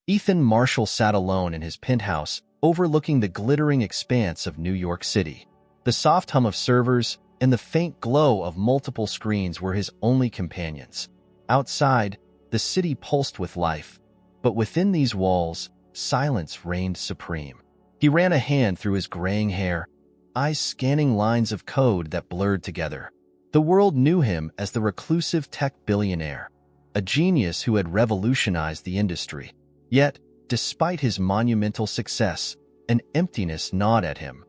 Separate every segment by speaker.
Speaker 1: Ethan Marshall sat alone in his penthouse, overlooking the glittering expanse of New York City. The soft hum of servers and the faint glow of multiple screens were his only companions. Outside, the city pulsed with life, but within these walls, silence reigned supreme. He ran a hand through his graying hair, eyes scanning lines of code that blurred together. The world knew him as the reclusive tech billionaire, a genius who had revolutionized the industry. Yet, despite his monumental success, an emptiness gnawed at him,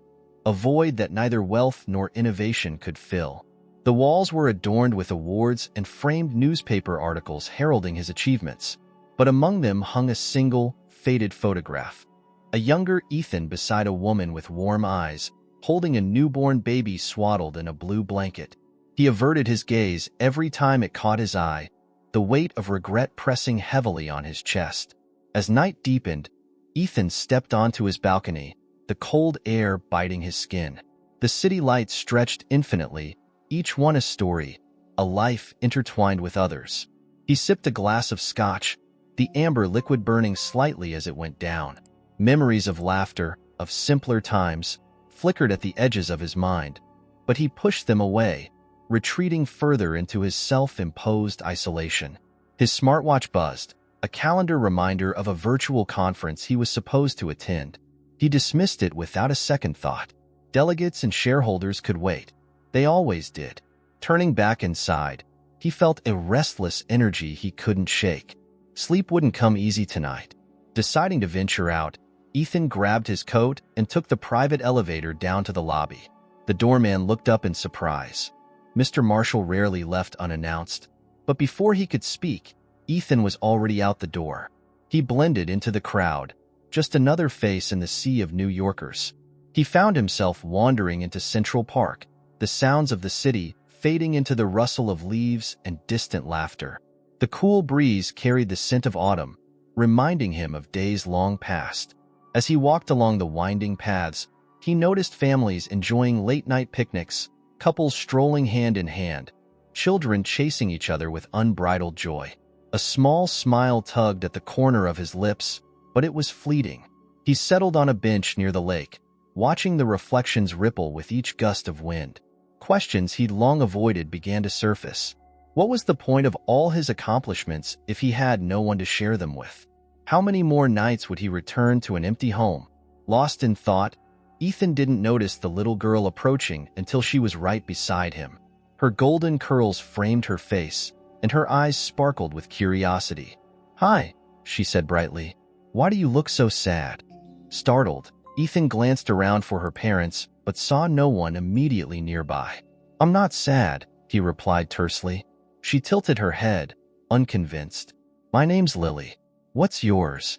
Speaker 1: a void that neither wealth nor innovation could fill. The walls were adorned with awards and framed newspaper articles heralding his achievements, but among them hung a single, faded photograph. A younger Ethan beside a woman with warm eyes, holding a newborn baby swaddled in a blue blanket. He averted his gaze every time it caught his eye, the weight of regret pressing heavily on his chest. As night deepened, Ethan stepped onto his balcony, the cold air biting his skin. The city lights stretched infinitely, each one a story, a life intertwined with others. He sipped a glass of scotch, the amber liquid burning slightly as it went down. Memories of laughter, of simpler times, flickered at the edges of his mind, but he pushed them away, retreating further into his self-imposed isolation. His smartwatch buzzed, a calendar reminder of a virtual conference he was supposed to attend. He dismissed it without a second thought. Delegates and shareholders could wait. They always did. Turning back inside, he felt a restless energy he couldn't shake. Sleep wouldn't come easy tonight. Deciding to venture out, Ethan grabbed his coat and took the private elevator down to the lobby. The doorman looked up in surprise. Mr. Marshall rarely left unannounced, but before he could speak, Ethan was already out the door. He blended into the crowd, just another face in the sea of New Yorkers. He found himself wandering into Central Park, the sounds of the city fading into the rustle of leaves and distant laughter. The cool breeze carried the scent of autumn, reminding him of days long past. As he walked along the winding paths, he noticed families enjoying late-night picnics, couples strolling hand in hand, children chasing each other with unbridled joy. A small smile tugged at the corner of his lips, but it was fleeting. He settled on a bench near the lake, watching the reflections ripple with each gust of wind. Questions he'd long avoided began to surface. What was the point of all his accomplishments if he had no one to share them with? How many more nights would he return to an empty home? Lost in thought, Ethan didn't notice the little girl approaching until she was right beside him. Her golden curls framed her face, and her eyes sparkled with curiosity. "Hi," she said brightly. "Why do you look so sad?" Startled, Ethan glanced around for her parents, but saw no one immediately nearby. "I'm not sad," he replied tersely. She tilted her head, unconvinced. "My name's Lily. What's yours?"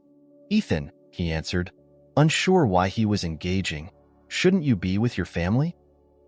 Speaker 1: "Ethan," he answered, unsure why he was engaging. "Shouldn't you be with your family?"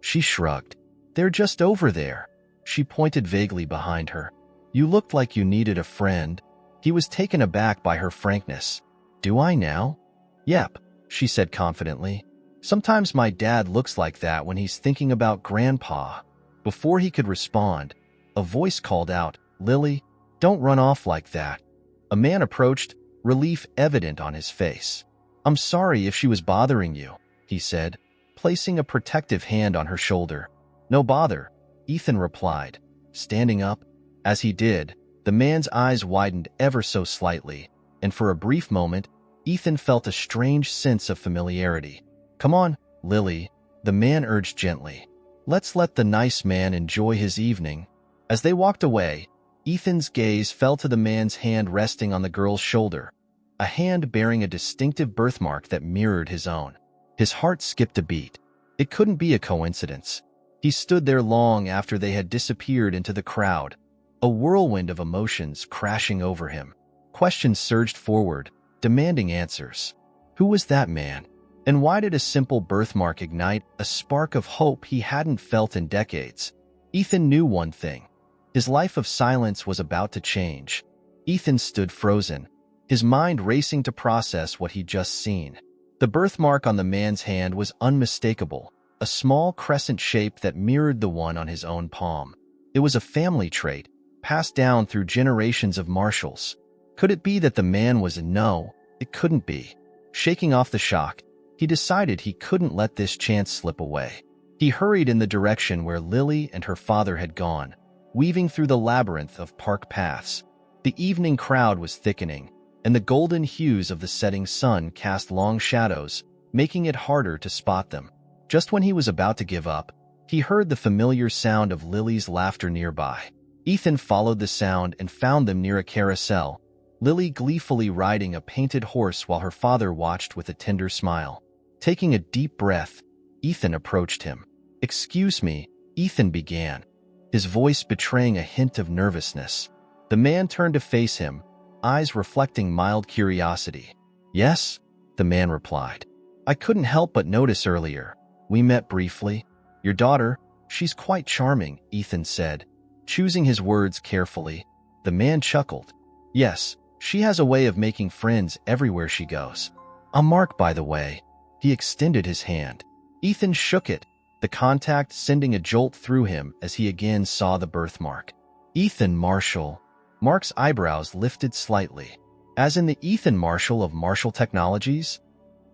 Speaker 1: She shrugged. "They're just over there." She pointed vaguely behind her. "You looked like you needed a friend." He was taken aback by her frankness. "Do I now?" "Yep," she said confidently. "Sometimes my dad looks like that when he's thinking about Grandpa." Before he could respond, a voice called out, "Lily, don't run off like that." A man approached, relief evident on his face. "I'm sorry if she was bothering you," he said, placing a protective hand on her shoulder. "No bother," Ethan replied, standing up. As he did, the man's eyes widened ever so slightly, and for a brief moment, Ethan felt a strange sense of familiarity. "Come on, Lily," the man urged gently. "Let's let the nice man enjoy his evening." As they walked away, Ethan's gaze fell to the man's hand resting on the girl's shoulder, a hand bearing a distinctive birthmark that mirrored his own. His heart skipped a beat. It couldn't be a coincidence. He stood there long after they had disappeared into the crowd, a whirlwind of emotions crashing over him. Questions surged forward, demanding answers. Who was that man? And why did a simple birthmark ignite a spark of hope he hadn't felt in decades? Ethan knew one thing. His life of silence was about to change. Ethan stood frozen, his mind racing to process what he'd just seen. The birthmark on the man's hand was unmistakable, a small crescent shape that mirrored the one on his own palm. It was a family trait, passed down through generations of Marshalls. Could it be that the man was no, It couldn't be. Shaking off the shock, he decided he couldn't let this chance slip away. He hurried in the direction where Lily and her father had gone, weaving through the labyrinth of park paths. The evening crowd was thickening, and the golden hues of the setting sun cast long shadows, making it harder to spot them. Just when he was about to give up, he heard the familiar sound of Lily's laughter nearby. Ethan followed the sound and found them near a carousel, Lily gleefully riding a painted horse while her father watched with a tender smile. Taking a deep breath, Ethan approached him. "Excuse me," Ethan began, his voice betraying a hint of nervousness. The man turned to face him, eyes reflecting mild curiosity. "Yes," the man replied. "I couldn't help but notice earlier. We met briefly. Your daughter, she's quite charming," Ethan said, choosing his words carefully. The man chuckled. "Yes, she has a way of making friends everywhere she goes. I'm Mark, by the way." He extended his hand. Ethan shook it, the contact sending a jolt through him as he again saw the birthmark. "Ethan Marshall." Mark's eyebrows lifted slightly. "As in the Ethan Marshall of Marshall Technologies?"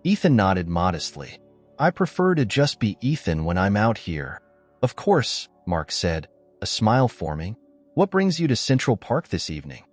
Speaker 1: Ethan nodded modestly. "I prefer to just be Ethan when I'm out here." "Of course," Mark said, a smile forming. "What brings you to Central Park this evening?"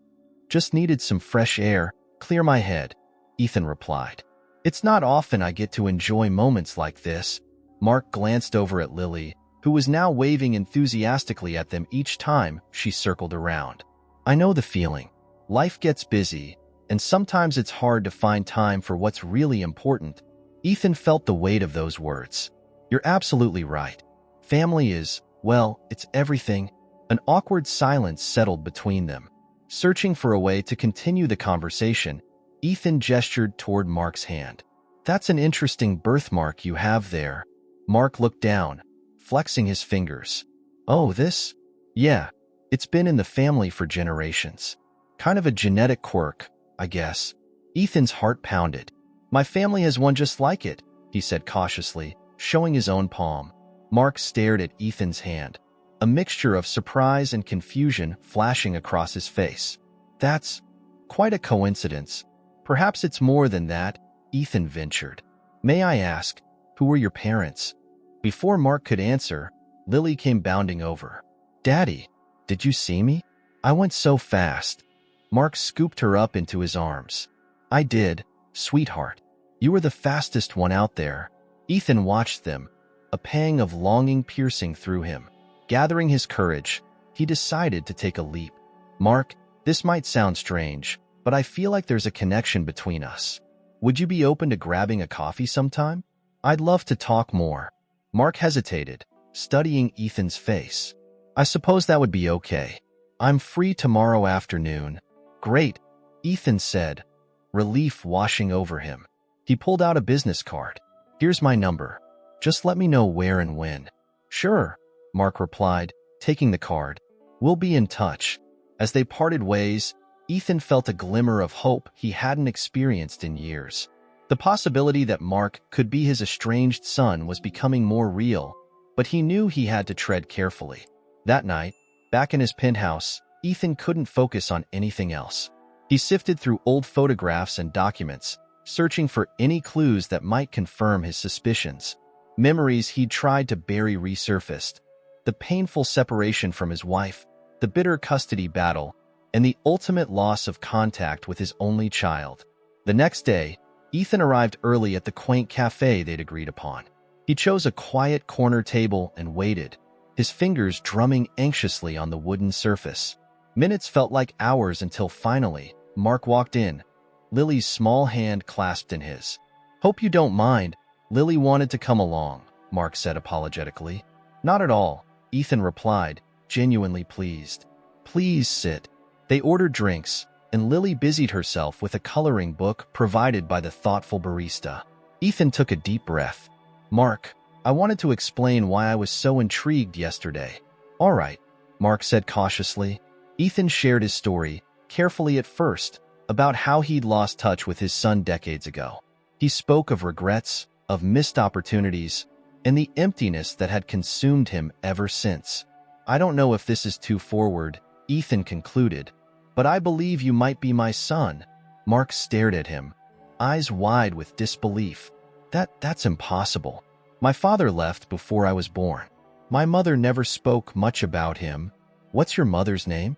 Speaker 1: "Just needed some fresh air, clear my head," Ethan replied. "It's not often I get to enjoy moments like this." Mark glanced over at Lily, who was now waving enthusiastically at them each time she circled around. "I know the feeling. Life gets busy, and sometimes it's hard to find time for what's really important." Ethan felt the weight of those words. "You're absolutely right. Family is, well, it's everything." An awkward silence settled between them. Searching for a way to continue the conversation, Ethan gestured toward Mark's hand. "That's an interesting birthmark you have there." Mark looked down, flexing his fingers. "Oh, this? Yeah, it's been in the family for generations. Kind of a genetic quirk, I guess." Ethan's heart pounded. "My family has one just like it," he said cautiously, showing his own palm. Mark stared at Ethan's hand, a mixture of surprise and confusion flashing across his face. "That's quite a coincidence. Perhaps it's more than that," Ethan ventured. "May I ask, who were your parents?" Before Mark could answer, Lily came bounding over. "Daddy, did you see me? I went so fast." Mark scooped her up into his arms. "I did, sweetheart. You were the fastest one out there." Ethan watched them, a pang of longing piercing through him. Gathering his courage, he decided to take a leap. "Mark, this might sound strange, but I feel like there's a connection between us. Would you be open to grabbing a coffee sometime? I'd love to talk more." Mark hesitated, studying Ethan's face. "I suppose that would be okay. I'm free tomorrow afternoon." "Great," Ethan said, relief washing over him. He pulled out a business card. "Here's my number. Just let me know where and when." "Sure," Mark replied, taking the card. "We'll be in touch." As they parted ways, Ethan felt a glimmer of hope he hadn't experienced in years. The possibility that Mark could be his estranged son was becoming more real, but he knew he had to tread carefully. That night, back in his penthouse, Ethan couldn't focus on anything else. He sifted through old photographs and documents, searching for any clues that might confirm his suspicions. Memories he'd tried to bury resurfaced. The painful separation from his wife, the bitter custody battle, and the ultimate loss of contact with his only child. The next day, Ethan arrived early at the quaint cafe they'd agreed upon. He chose a quiet corner table and waited, his fingers drumming anxiously on the wooden surface. Minutes felt like hours until finally, Mark walked in, Lily's small hand clasped in his. "Hope you don't mind." Lily wanted to come along, Mark said apologetically. "Not at all," Ethan replied, genuinely pleased. "Please sit." They ordered drinks, and Lily busied herself with a coloring book provided by the thoughtful barista. Ethan took a deep breath. "Mark, I wanted to explain why I was so intrigued yesterday." "All right," Mark said cautiously. Ethan shared his story, carefully at first, about how he'd lost touch with his son decades ago. He spoke of regrets, of missed opportunities, and the emptiness that had consumed him ever since. "I don't know if this is too forward," Ethan concluded, "but I believe you might be my son." Mark stared at him, eyes wide with disbelief. That's impossible. My father left before I was born. My mother never spoke much about him. What's your mother's name?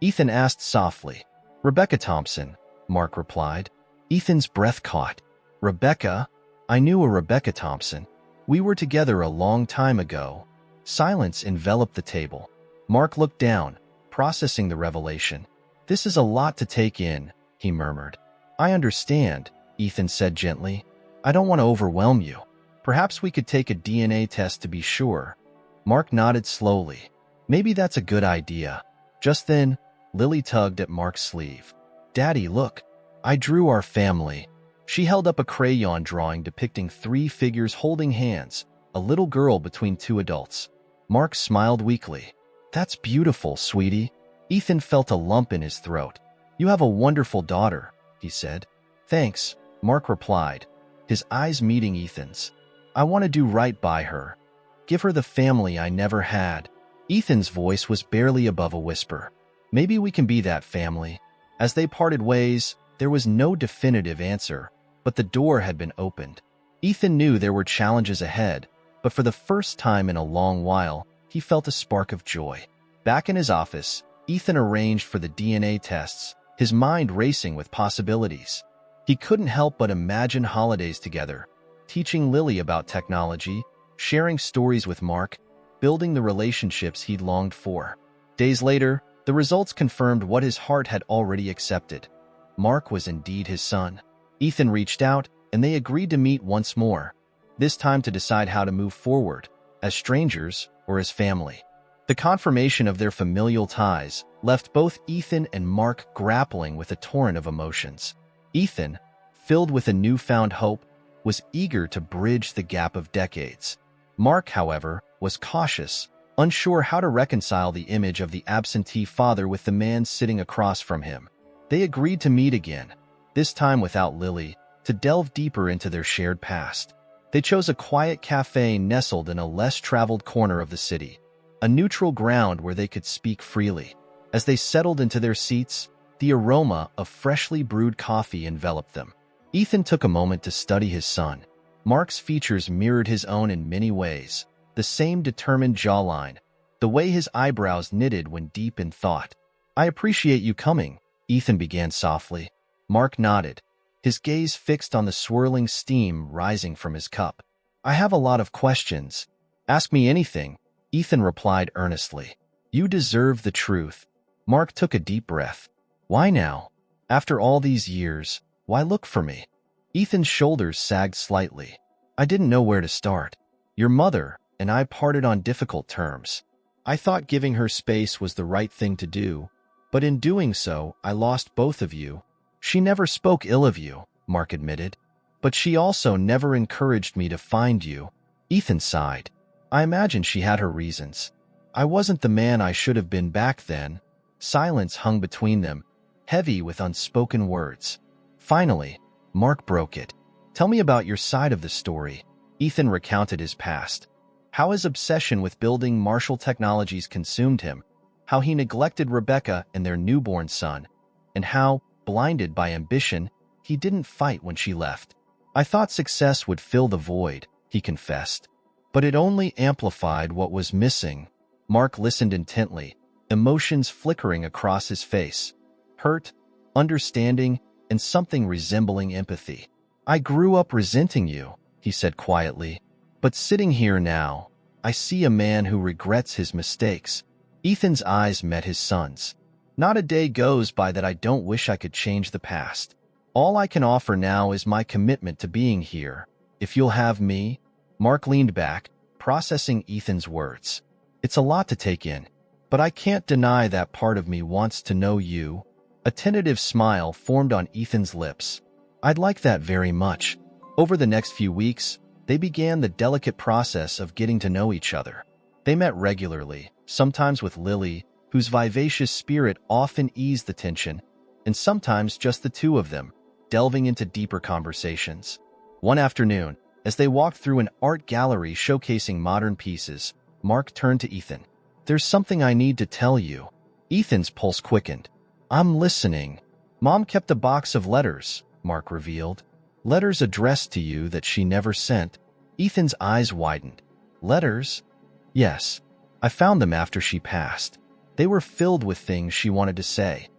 Speaker 1: Ethan asked softly. Rebecca Thompson, Mark replied. Ethan's breath caught. Rebecca? I knew a Rebecca Thompson. We were together a long time ago. Silence enveloped the table. Mark looked down, processing the revelation. This is a lot to take in, he murmured. I understand, Ethan said gently. I don't want to overwhelm you. Perhaps we could take a DNA test to be sure. Mark nodded slowly. Maybe that's a good idea. Just then, Lily tugged at Mark's sleeve. Daddy, look. I drew our family. She held up a crayon drawing depicting 3 figures holding hands, a little girl between 2 adults. Mark smiled weakly. That's beautiful, sweetie. Ethan felt a lump in his throat. You have a wonderful daughter, he said. Thanks, Mark replied, his eyes meeting Ethan's. I want to do right by her. Give her the family I never had. Ethan's voice was barely above a whisper. Maybe we can be that family. As they parted ways, there was no definitive answer, but the door had been opened. Ethan knew there were challenges ahead, but for the first time in a long while, he felt a spark of joy. Back in his office, Ethan arranged for the DNA tests, his mind racing with possibilities. He couldn't help but imagine holidays together, teaching Lily about technology, sharing stories with Mark, building the relationships he'd longed for. Days later, the results confirmed what his heart had already accepted. Mark was indeed his son. Ethan reached out, and they agreed to meet once more, this time to decide how to move forward, as strangers or as family. The confirmation of their familial ties left both Ethan and Mark grappling with a torrent of emotions. Ethan, filled with a newfound hope, was eager to bridge the gap of decades. Mark, however, was cautious, unsure how to reconcile the image of the absentee father with the man sitting across from him. They agreed to meet again, this time without Lily, to delve deeper into their shared past. They chose a quiet cafe nestled in a less traveled corner of the city, a neutral ground where they could speak freely. As they settled into their seats, the aroma of freshly brewed coffee enveloped them. Ethan took a moment to study his son. Mark's features mirrored his own in many ways, the same determined jawline, the way his eyebrows knitted when deep in thought. I appreciate you coming, Ethan began softly. Mark nodded, his gaze fixed on the swirling steam rising from his cup. I have a lot of questions. Ask me anything, Ethan replied earnestly. You deserve the truth. Mark took a deep breath. Why now? After all these years, why look for me? Ethan's shoulders sagged slightly. I didn't know where to start. Your mother and I parted on difficult terms. I thought giving her space was the right thing to do, but in doing so, I lost both of you. She never spoke ill of you, Mark admitted, but she also never encouraged me to find you. Ethan sighed. I imagine she had her reasons. I wasn't the man I should have been back then. Silence hung between them, heavy with unspoken words. Finally, Mark broke it. Tell me about your side of the story. Ethan recounted his past. How his obsession with building Marshall Technologies consumed him, how he neglected Rebecca and their newborn son, and how, blinded by ambition, he didn't fight when she left. I thought success would fill the void, he confessed. But it only amplified what was missing. Mark listened intently, emotions flickering across his face. Hurt, understanding, and something resembling empathy. I grew up resenting you, he said quietly. But sitting here now, I see a man who regrets his mistakes. Ethan's eyes met his son's. Not a day goes by that I don't wish I could change the past. All I can offer now is my commitment to being here. If you'll have me. Mark leaned back, processing Ethan's words. It's a lot to take in, but I can't deny that part of me wants to know you. A tentative smile formed on Ethan's lips. I'd like that very much. Over the next few weeks, they began the delicate process of getting to know each other. They met regularly, sometimes with Lily, whose vivacious spirit often eased the tension, and sometimes just the two of them, delving into deeper conversations. One afternoon, as they walked through an art gallery showcasing modern pieces, Mark turned to Ethan. There's something I need to tell you. Ethan's pulse quickened. I'm listening. Mom kept a box of letters, Mark revealed. Letters addressed to you that she never sent. Ethan's eyes widened. Letters? Yes. I found them after she passed. They were filled with things she wanted to say.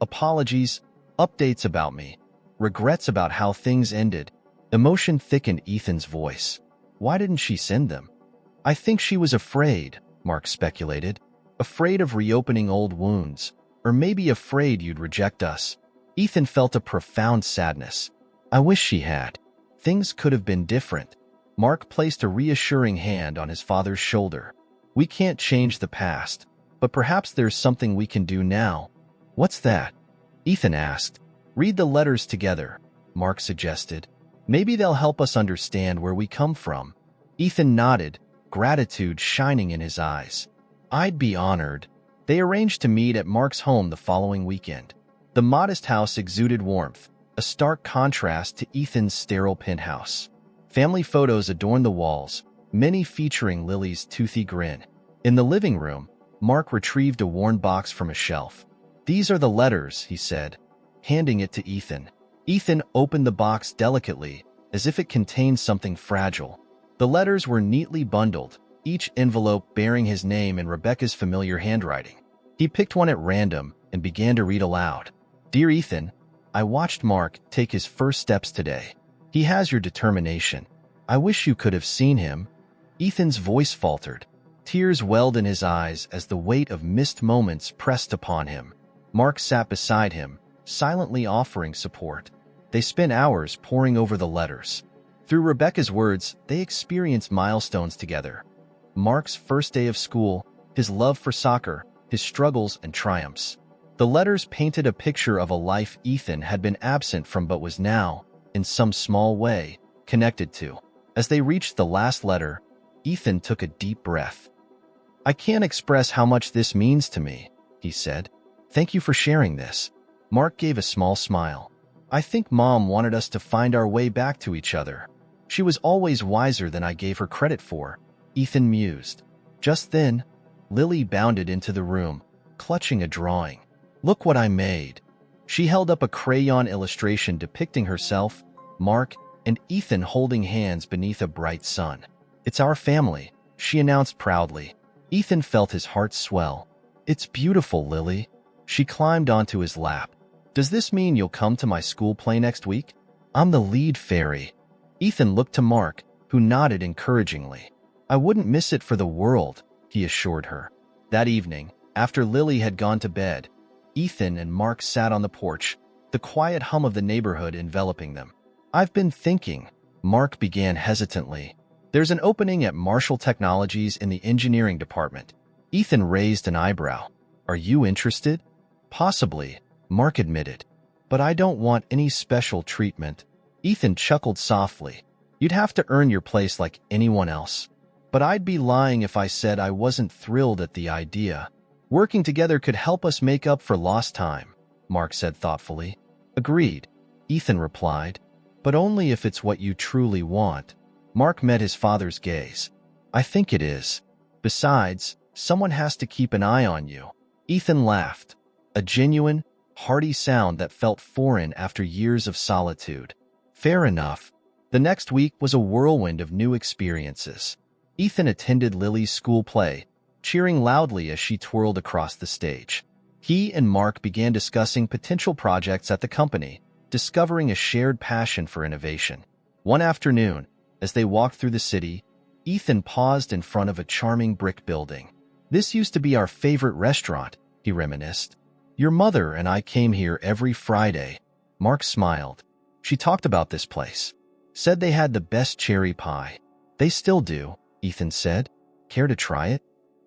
Speaker 1: Apologies, updates about me, regrets about how things ended. Emotion thickened Ethan's voice. Why didn't she send them? I think she was afraid, Mark speculated. Afraid of reopening old wounds, or maybe afraid you'd reject us. Ethan felt a profound sadness. I wish she had. Things could have been different. Mark placed a reassuring hand on his father's shoulder. We can't change the past, but perhaps there's something we can do now. What's that? Ethan asked. Read the letters together, Mark suggested. Maybe they'll help us understand where we come from. Ethan nodded, gratitude shining in his eyes. I'd be honored. They arranged to meet at Mark's home the following weekend. The modest house exuded warmth, a stark contrast to Ethan's sterile penthouse. Family photos adorned the walls, many featuring Lily's toothy grin. In the living room, Mark retrieved a worn box from a shelf. These are the letters, he said, handing it to Ethan. Ethan opened the box delicately, as if it contained something fragile. The letters were neatly bundled, each envelope bearing his name in Rebecca's familiar handwriting. He picked one at random and began to read aloud. Dear Ethan, I watched Mark take his first steps today. He has your determination. I wish you could have seen him. Ethan's voice faltered. Tears welled in his eyes as the weight of missed moments pressed upon him. Mark sat beside him, silently offering support. They spent hours poring over the letters. Through Rebecca's words, they experienced milestones together. Mark's first day of school, his love for soccer, his struggles and triumphs. The letters painted a picture of a life Ethan had been absent from but was now, in some small way, connected to. As they reached the last letter, Ethan took a deep breath. I can't express how much this means to me, he said. Thank you for sharing this. Mark gave a small smile. I think Mom wanted us to find our way back to each other. She was always wiser than I gave her credit for, Ethan mused. Just then, Lily bounded into the room, clutching a drawing. Look what I made. She held up a crayon illustration depicting herself, Mark, and Ethan holding hands beneath a bright sun. It's our family, she announced proudly. Ethan felt his heart swell. It's beautiful, Lily. She climbed onto his lap. Does this mean you'll come to my school play next week? I'm the lead fairy. Ethan looked to Mark, who nodded encouragingly. I wouldn't miss it for the world, he assured her. That evening, after Lily had gone to bed, Ethan and Mark sat on the porch, the quiet hum of the neighborhood enveloping them. I've been thinking, Mark began hesitantly. There's an opening at Marshall Technologies in the engineering department. Ethan raised an eyebrow. Are you interested? Possibly, Mark admitted. But I don't want any special treatment. Ethan chuckled softly. You'd have to earn your place like anyone else. But I'd be lying if I said I wasn't thrilled at the idea. Working together could help us make up for lost time, Mark said thoughtfully. Agreed, Ethan replied. But only if it's what you truly want. Mark met his father's gaze. I think it is. Besides, someone has to keep an eye on you. Ethan laughed, a genuine, hearty sound that felt foreign after years of solitude. Fair enough. The next week was a whirlwind of new experiences. Ethan attended Lily's school play, cheering loudly as she twirled across the stage. He and Mark began discussing potential projects at the company, discovering a shared passion for innovation. One afternoon, as they walked through the city, Ethan paused in front of a charming brick building. This used to be our favorite restaurant, he reminisced. Your mother and I came here every Friday. Mark smiled. She talked about this place. Said they had the best cherry pie. They still do, Ethan said. Care to try it?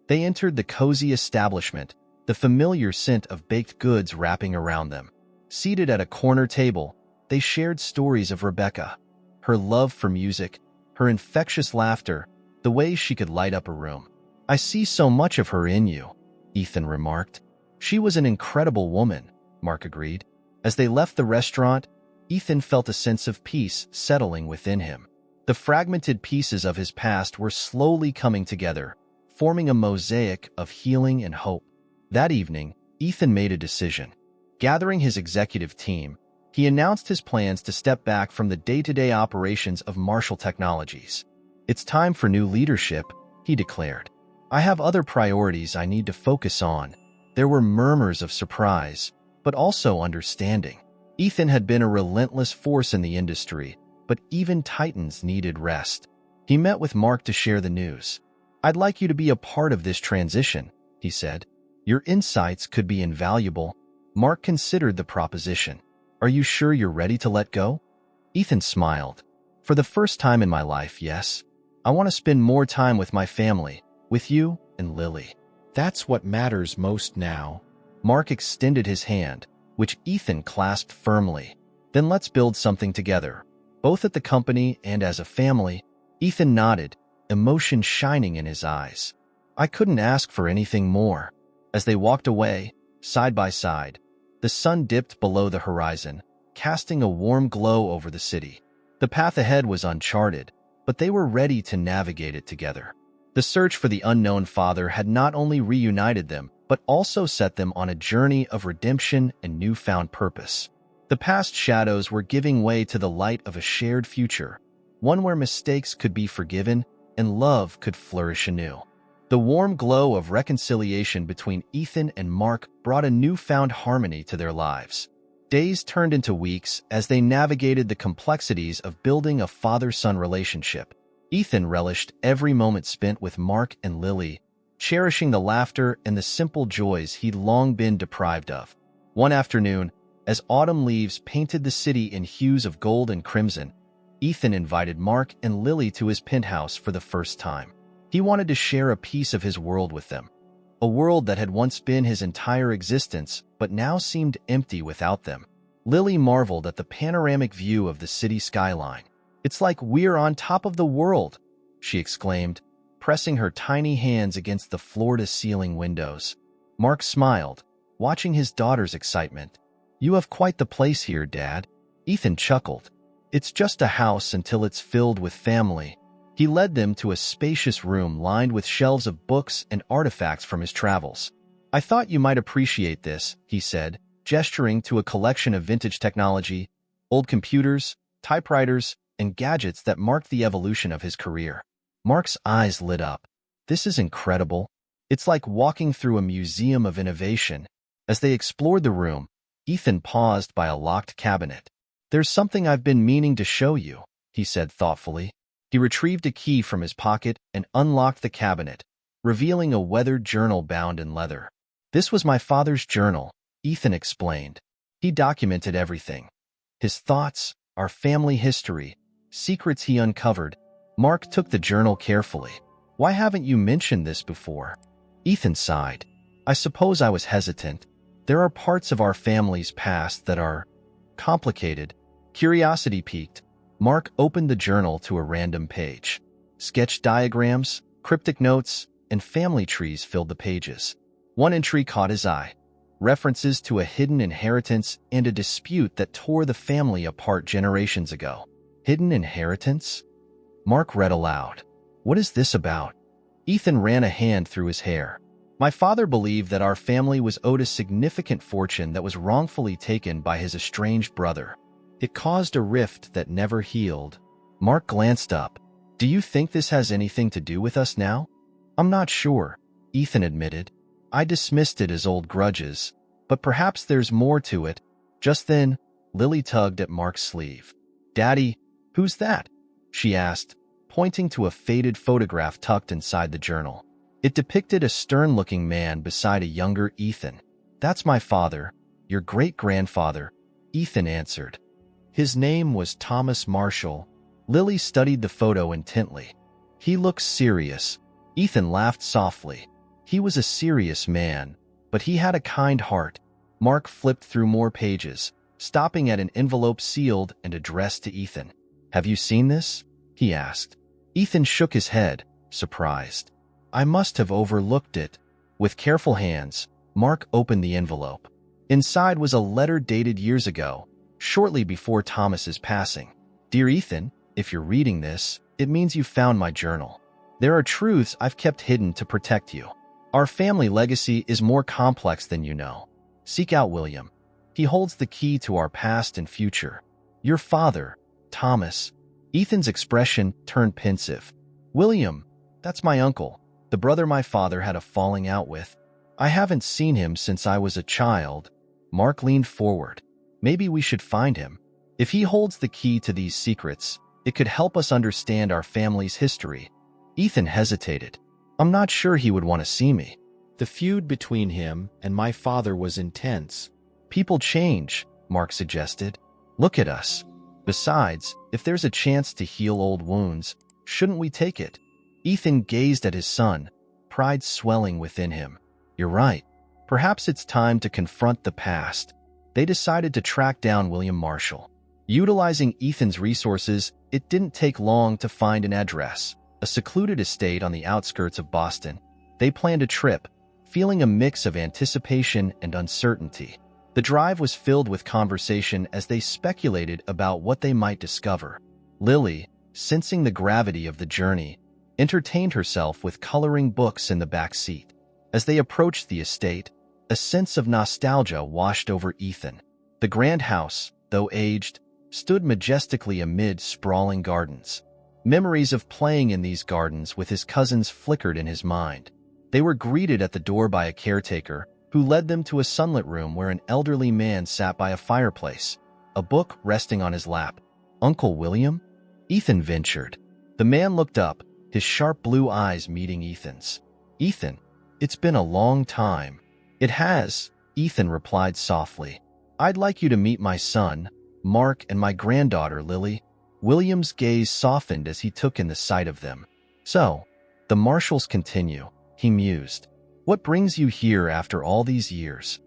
Speaker 1: They entered the cozy establishment, the familiar scent of baked goods wrapping around them. Seated at a corner table, they shared stories of Rebecca, her love for music, her infectious laughter, the way she could light up a room. I see so much of her in you, Ethan remarked. She was an incredible woman, Mark agreed. As they left the restaurant, Ethan felt a sense of peace settling within him. The fragmented pieces of his past were slowly coming together, forming a mosaic of healing and hope. That evening, Ethan made a decision. Gathering his executive team, He announced his plans to step back from the day-to-day operations of Marshall Technologies. "It's time for new leadership," he declared. "I have other priorities I need to focus on." There were murmurs of surprise, but also understanding. Ethan had been a relentless force in the industry, but even titans needed rest. He met with Mark to share the news. "I'd like you to be a part of this transition," he said. "Your insights could be invaluable." Mark considered the proposition. "Are you sure you're ready to let go?" Ethan smiled. "For the first time in my life, yes. I want to spend more time with my family, with you and Lily. That's what matters most now." Mark extended his hand, which Ethan clasped firmly. "Then let's build something together, both at the company and as a family." Ethan nodded, emotion shining in his eyes. "I couldn't ask for anything more." As they walked away, side by side, the sun dipped below the horizon, casting a warm glow over the city. The path ahead was uncharted, but they were ready to navigate it together. The search for the unknown father had not only reunited them, but also set them on a journey of redemption and newfound purpose. The past shadows were giving way to the light of a shared future, one where mistakes could be forgiven and love could flourish anew. The warm glow of reconciliation between Ethan and Mark brought a newfound harmony to their lives. Days turned into weeks as they navigated the complexities of building a father-son relationship. Ethan relished every moment spent with Mark and Lily, cherishing the laughter and the simple joys he'd long been deprived of. One afternoon, as autumn leaves painted the city in hues of gold and crimson, Ethan invited Mark and Lily to his penthouse for the first time. He wanted to share a piece of his world with them, a world that had once been his entire existence but now seemed empty without them. Lily marveled at the panoramic view of the city skyline. "It's like we're on top of the world," she exclaimed, pressing her tiny hands against the floor-to-ceiling windows. Mark smiled, watching his daughter's excitement. "You have quite the place here, Dad." Ethan chuckled. "It's just a house until it's filled with family." He led them to a spacious room lined with shelves of books and artifacts from his travels. "I thought you might appreciate this," he said, gesturing to a collection of vintage technology, old computers, typewriters, and gadgets that marked the evolution of his career. Mark's eyes lit up. "This is incredible. It's like walking through a museum of innovation." As they explored the room, Ethan paused by a locked cabinet. "There's something I've been meaning to show you," he said thoughtfully. He retrieved a key from his pocket and unlocked the cabinet, revealing a weathered journal bound in leather. "This was my father's journal," Ethan explained. "He documented everything. His thoughts, our family history, secrets he uncovered." Mark took the journal carefully. "Why haven't you mentioned this before?" Ethan sighed. "I suppose I was hesitant. There are parts of our family's past that are complicated." Curiosity piqued. Mark opened the journal to a random page. Sketch diagrams, cryptic notes, and family trees filled the pages. One entry caught his eye. References to a hidden inheritance and a dispute that tore the family apart generations ago. "Hidden inheritance?" Mark read aloud. "What is this about?" Ethan ran a hand through his hair. "My father believed that our family was owed a significant fortune that was wrongfully taken by his estranged brother. It caused a rift that never healed." Mark glanced up. "Do you think this has anything to do with us now?" "I'm not sure," Ethan admitted. "I dismissed it as old grudges, but perhaps there's more to it." Just then, Lily tugged at Mark's sleeve. "Daddy, who's that?" she asked, pointing to a faded photograph tucked inside the journal. It depicted a stern-looking man beside a younger Ethan. "That's my father, your great-grandfather," Ethan answered. "His name was Thomas Marshall." Lily studied the photo intently. "He looks serious." Ethan laughed softly. "He was a serious man, but he had a kind heart." Mark flipped through more pages, stopping at an envelope sealed and addressed to Ethan. "Have you seen this?" he asked. Ethan shook his head, surprised. "I must have overlooked it." With careful hands, Mark opened the envelope. Inside was a letter dated years ago, shortly before Thomas's passing. "Dear Ethan, if you're reading this, it means you found my journal. There are truths I've kept hidden to protect you. Our family legacy is more complex than you know. Seek out William. He holds the key to our past and future. Your father, Thomas. Ethan's expression turned pensive. William, that's my uncle, the brother my father had a falling out with. I haven't seen him since I was a child. Mark leaned forward. Maybe we should find him. If he holds the key to these secrets, it could help us understand our family's history. Ethan hesitated. I'm not sure he would want to see me. The feud between him and my father was intense. People change, Mark suggested. Look at us. Besides, if there's a chance to heal old wounds, shouldn't we take it? Ethan gazed at his son, pride swelling within him. You're right. Perhaps it's time to confront the past. They decided to track down William Marshall. Utilizing Ethan's resources, it didn't take long to find an address, a secluded estate on the outskirts of Boston. They planned a trip, feeling a mix of anticipation and uncertainty. The drive was filled with conversation as they speculated about what they might discover. Lily, sensing the gravity of the journey, entertained herself with coloring books in the back seat. As they approached the estate, a sense of nostalgia washed over Ethan. The grand house, though aged, stood majestically amid sprawling gardens. Memories of playing in these gardens with his cousins flickered in his mind. They were greeted at the door by a caretaker, who led them to a sunlit room where an elderly man sat by a fireplace, a book resting on his lap. Uncle William? Ethan ventured. The man looked up, his sharp blue eyes meeting Ethan's. Ethan, it's been a long time. It has, Ethan replied softly. I'd like you to meet my son, Mark, and my granddaughter, Lily. William's gaze softened as he took in the sight of them. So, the Marshalls continue, he mused. What brings you here after all these years?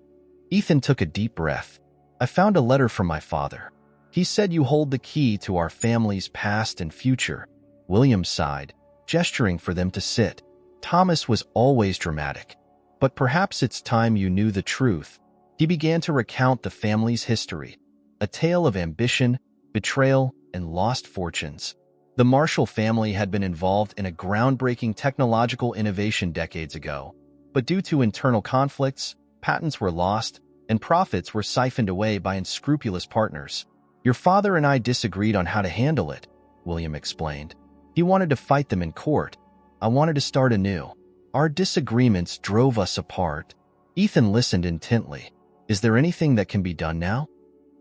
Speaker 1: Ethan took a deep breath. I found a letter from my father. He said you hold the key to our family's past and future. William sighed, gesturing for them to sit. Thomas was always dramatic. But perhaps it's time you knew the truth. He began to recount the family's history, a tale of ambition, betrayal, and lost fortunes. The Marshall family had been involved in a groundbreaking technological innovation decades ago, but due to internal conflicts, patents were lost, and profits were siphoned away by unscrupulous partners. Your father and I disagreed on how to handle it, William explained. He wanted to fight them in court. I wanted to start anew. Our disagreements drove us apart. Ethan listened intently. Is there anything that can be done now?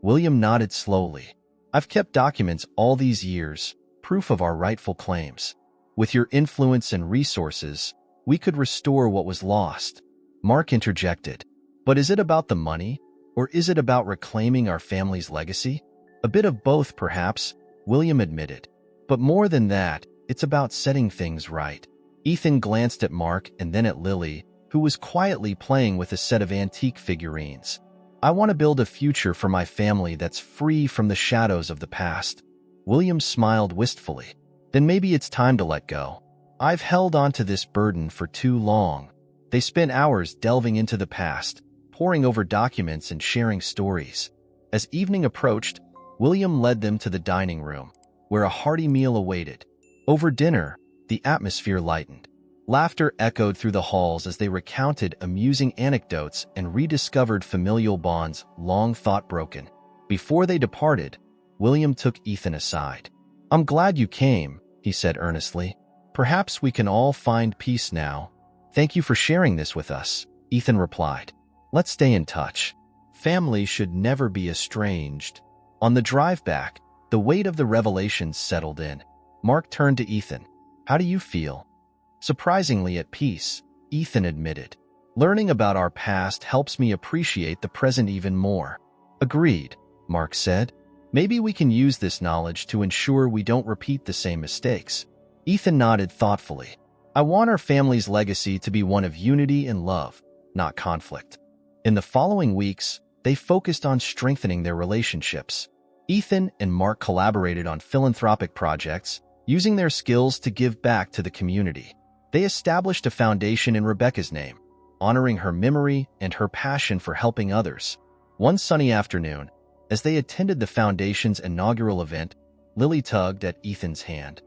Speaker 1: William nodded slowly. I've kept documents all these years, proof of our rightful claims. With your influence and resources, we could restore what was lost. Mark interjected. But is it about the money, or is it about reclaiming our family's legacy? A bit of both, perhaps, William admitted. But more than that, it's about setting things right. Ethan glanced at Mark and then at Lily, who was quietly playing with a set of antique figurines. I want to build a future for my family that's free from the shadows of the past. William smiled wistfully. Then maybe it's time to let go. I've held on to this burden for too long. They spent hours delving into the past, poring over documents and sharing stories. As evening approached, William led them to the dining room, where a hearty meal awaited. Over dinner, the atmosphere lightened. Laughter echoed through the halls as they recounted amusing anecdotes and rediscovered familial bonds long thought broken. Before they departed, William took Ethan aside. I'm glad you came, he said earnestly. Perhaps we can all find peace now. Thank you for sharing this with us, Ethan replied. Let's stay in touch. Family should never be estranged. On the drive back, the weight of the revelations settled in. Mark turned to Ethan. How do you feel? Surprisingly at peace, Ethan admitted. Learning about our past helps me appreciate the present even more. Agreed, Mark said. Maybe we can use this knowledge to ensure we don't repeat the same mistakes. Ethan nodded thoughtfully. I want our family's legacy to be one of unity and love, not conflict. In the following weeks, they focused on strengthening their relationships. Ethan and Mark collaborated on philanthropic projects, using their skills to give back to the community. They established a foundation in Rebecca's name, honoring her memory and her passion for helping others. One sunny afternoon, as they attended the foundation's inaugural event, Lily tugged at Ethan's hand.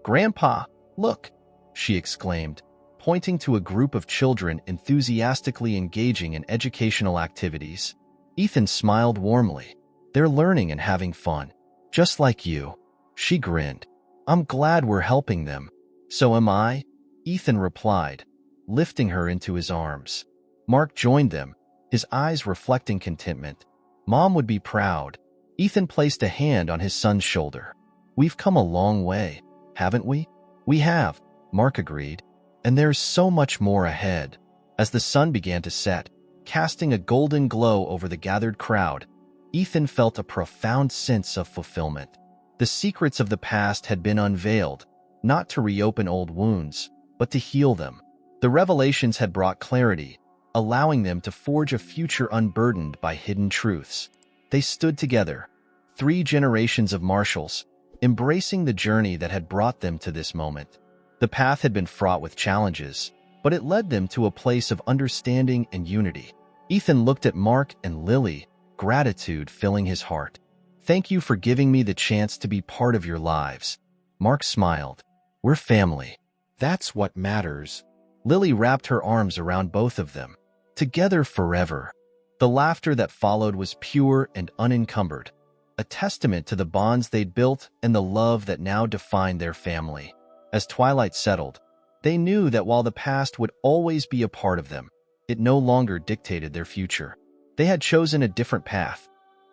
Speaker 1: Grandpa, look, she exclaimed, pointing to a group of children enthusiastically engaging in educational activities. Ethan smiled warmly. They're learning and having fun. Just like you. She grinned. I'm glad we're helping them. So am I, Ethan replied, lifting her into his arms. Mark joined them, his eyes reflecting contentment. Mom would be proud. Ethan placed a hand on his son's shoulder. We've come a long way, haven't we? We have, Mark agreed. And there's so much more ahead. As the sun began to set, casting a golden glow over the gathered crowd, Ethan felt a profound sense of fulfillment. The secrets of the past had been unveiled, not to reopen old wounds, but to heal them. The revelations had brought clarity, allowing them to forge a future unburdened by hidden truths. They stood together, 3 generations of Marshalls, embracing the journey that had brought them to this moment. The path had been fraught with challenges, but it led them to a place of understanding and unity. Ethan looked at Mark and Lily, gratitude filling his heart. Thank you for giving me the chance to be part of your lives. Mark smiled. We're family. That's what matters. Lily wrapped her arms around both of them. Together forever. The laughter that followed was pure and unencumbered, a testament to the bonds they'd built and the love that now defined their family. As twilight settled, they knew that while the past would always be a part of them, it no longer dictated their future. They had chosen a different path,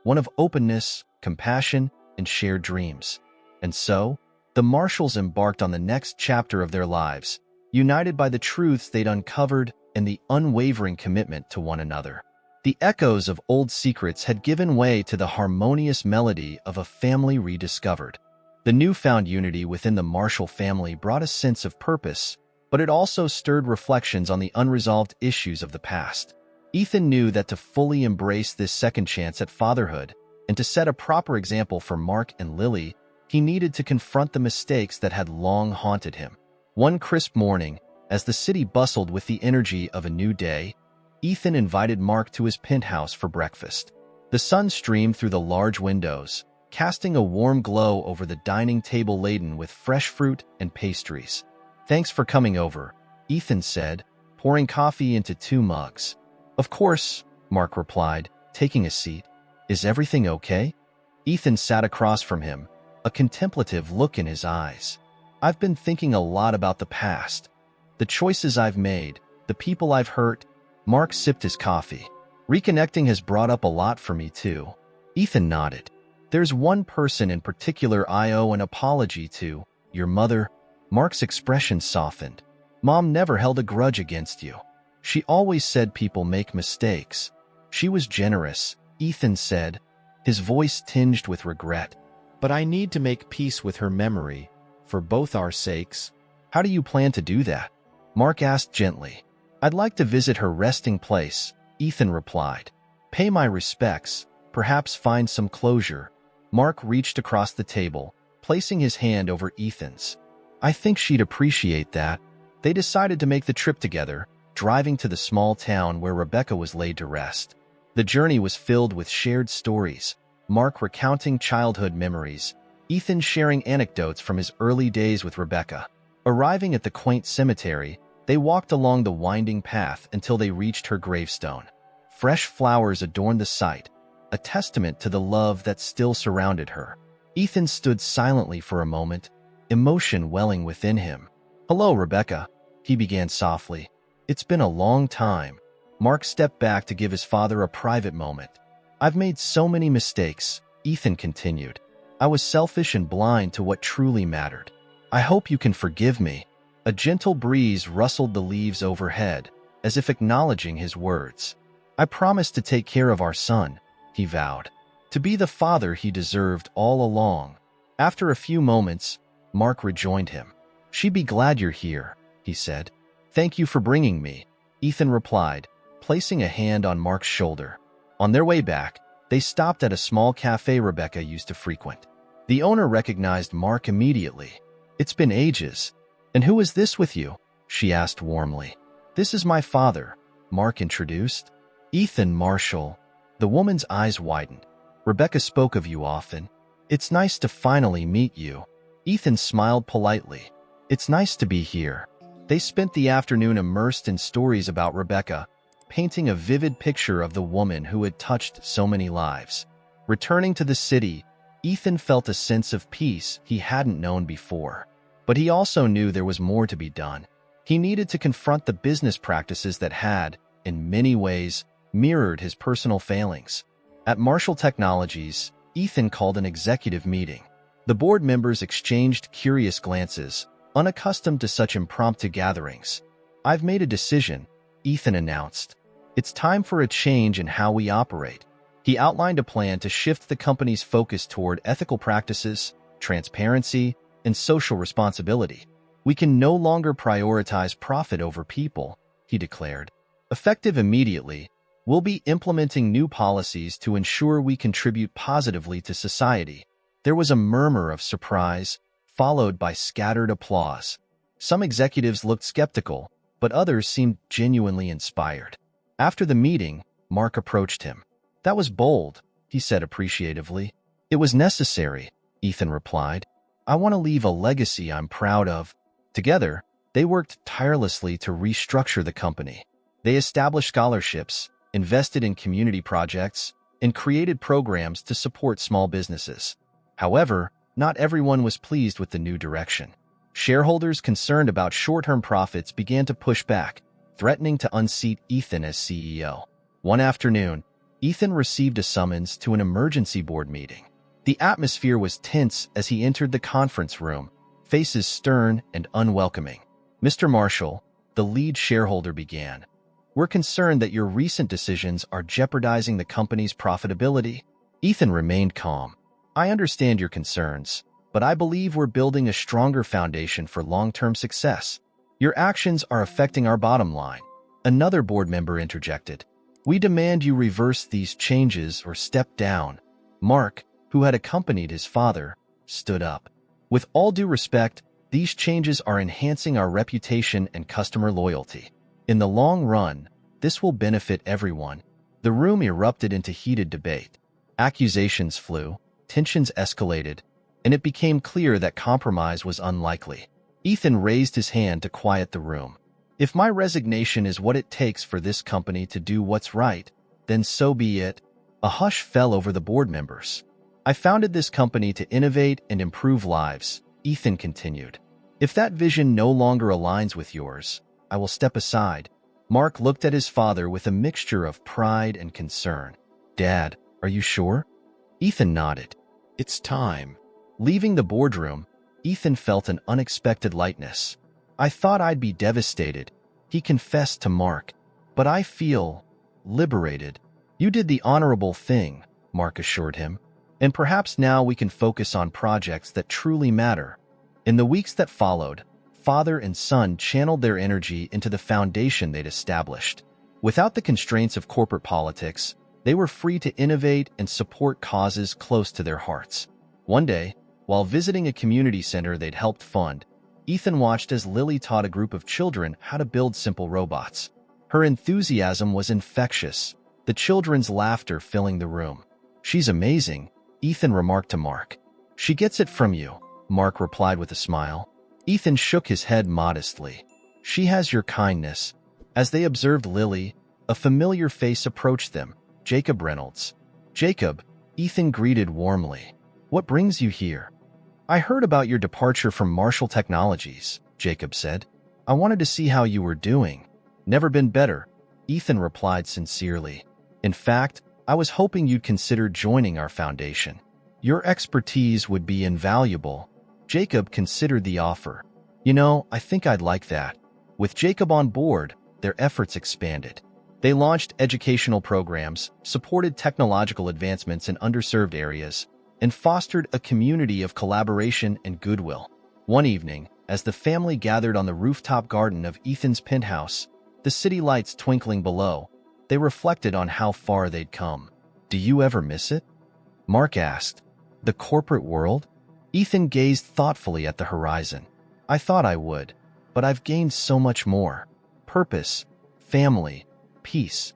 Speaker 1: one of openness, compassion, and shared dreams. And so, the Marshalls embarked on the next chapter of their lives, united by the truths they'd uncovered and the unwavering commitment to one another. The echoes of old secrets had given way to the harmonious melody of a family rediscovered. The newfound unity within the Marshall family brought a sense of purpose, but it also stirred reflections on the unresolved issues of the past. Ethan knew that to fully embrace this second chance at fatherhood and to set a proper example for Mark and Lily, he needed to confront the mistakes that had long haunted him. One crisp morning, as the city bustled with the energy of a new day, Ethan invited Mark to his penthouse for breakfast. The sun streamed through the large windows, casting a warm glow over the dining table laden with fresh fruit and pastries. Thanks for coming over, Ethan said, pouring coffee into 2 mugs. Of course, Mark replied, taking a seat. Is everything okay? Ethan sat across from him, a contemplative look in his eyes. I've been thinking a lot about the past, the choices I've made, the people I've hurt. Mark sipped his coffee. Reconnecting has brought up a lot for me too. Ethan nodded. There's one person in particular I owe an apology to, your mother. Mark's expression softened. Mom never held a grudge against you. She always said people make mistakes. She was generous, Ethan said, his voice tinged with regret. But I need to make peace with her memory, for both our sakes. How do you plan to do that? Mark asked gently. I'd like to visit her resting place, Ethan replied. Pay my respects, perhaps find some closure. Mark reached across the table, placing his hand over Ethan's. I think she'd appreciate that. They decided to make the trip together, driving to the small town where Rebecca was laid to rest. The journey was filled with shared stories, Mark recounting childhood memories, Ethan sharing anecdotes from his early days with Rebecca. Arriving at the quaint cemetery, they walked along the winding path until they reached her gravestone. Fresh flowers adorned the site, a testament to the love that still surrounded her. Ethan stood silently for a moment, emotion welling within him. Hello, Rebecca, he began softly. It's been a long time. Mark stepped back to give his father a private moment. I've made so many mistakes, Ethan continued. I was selfish and blind to what truly mattered. I hope you can forgive me. A gentle breeze rustled the leaves overhead, as if acknowledging his words. I promise to take care of our son, he vowed. To be the father he deserved all along. After a few moments, Mark rejoined him. She'd be glad you're here, he said. Thank you for bringing me, Ethan replied, placing a hand on Mark's shoulder. On their way back, they stopped at a small cafe Rebecca used to frequent. The owner recognized Mark immediately. It's been ages. And who is this with you? She asked warmly. This is my father, Mark introduced. Ethan Marshall. The woman's eyes widened. Rebecca spoke of you often. It's nice to finally meet you. Ethan smiled politely. It's nice to be here. They spent the afternoon immersed in stories about Rebecca, painting a vivid picture of the woman who had touched so many lives. Returning to the city, Ethan felt a sense of peace he hadn't known before. But he also knew there was more to be done. He needed to confront the business practices that had, in many ways, mirrored his personal failings. At Marshall Technologies, Ethan called an executive meeting. The board members exchanged curious glances, unaccustomed to such impromptu gatherings. "I've made a decision," Ethan announced. "It's time for a change in how we operate." He outlined a plan to shift the company's focus toward ethical practices, transparency, and social responsibility. "We can no longer prioritize profit over people," he declared. "Effective immediately, we'll be implementing new policies to ensure we contribute positively to society." There was a murmur of surprise, followed by scattered applause. Some executives looked skeptical, but others seemed genuinely inspired. After the meeting, Mark approached him. "That was bold," he said appreciatively. "It was necessary," Ethan replied. "I want to leave a legacy I'm proud of." Together, they worked tirelessly to restructure the company. They established scholarships, invested in community projects, and created programs to support small businesses. However, not everyone was pleased with the new direction. Shareholders concerned about short-term profits began to push back, threatening to unseat Ethan as CEO. One afternoon, Ethan received a summons to an emergency board meeting. The atmosphere was tense as he entered the conference room, faces stern and unwelcoming. "Mr. Marshall," the lead shareholder began, "we're concerned that your recent decisions are jeopardizing the company's profitability." Ethan remained calm. "I understand your concerns, but I believe we're building a stronger foundation for long-term success. Your actions are affecting our bottom line." Another board member interjected. "We demand you reverse these changes or step down." Mark, who had accompanied his father, stood up. "With all due respect, these changes are enhancing our reputation and customer loyalty. In the long run, this will benefit everyone." The room erupted into heated debate. Accusations flew, tensions escalated, and it became clear that compromise was unlikely. Ethan raised his hand to quiet the room. "If my resignation is what it takes for this company to do what's right, then so be it." A hush fell over the board members. "I founded this company to innovate and improve lives," Ethan continued. "If that vision no longer aligns with yours, I will step aside." Mark looked at his father with a mixture of pride and concern. "Dad, are you sure?" Ethan nodded. "It's time." Leaving the boardroom, Ethan felt an unexpected lightness. "I thought I'd be devastated," he confessed to Mark, "but I feel liberated." "You did the honorable thing," Mark assured him, "and perhaps now we can focus on projects that truly matter." In the weeks that followed, father and son channeled their energy into the foundation they'd established. Without the constraints of corporate politics, they were free to innovate and support causes close to their hearts. One day, while visiting a community center they'd helped fund, Ethan watched as Lily taught a group of children how to build simple robots. Her enthusiasm was infectious, the children's laughter filling the room. "She's amazing," Ethan remarked to Mark. "She gets it from you," Mark replied with a smile. Ethan shook his head modestly. "She has your kindness." As they observed Lily, a familiar face approached them, Jacob Reynolds. "Jacob," Ethan greeted warmly. "What brings you here?" "I heard about your departure from Marshall Technologies," Jacob said. "I wanted to see how you were doing." "Never been better," Ethan replied sincerely. "In fact, I was hoping you'd consider joining our foundation. Your expertise would be invaluable." Jacob considered the offer. "You know, I think I'd like that." With Jacob on board, their efforts expanded. They launched educational programs, supported technological advancements in underserved areas, and fostered a community of collaboration and goodwill. One evening, as the family gathered on the rooftop garden of Ethan's penthouse, the city lights twinkling below, they reflected on how far they'd come. "Do you ever miss it?" Mark asked. "The corporate world?" Ethan gazed thoughtfully at the horizon. "I thought I would, but I've gained so much more. Purpose, family, peace.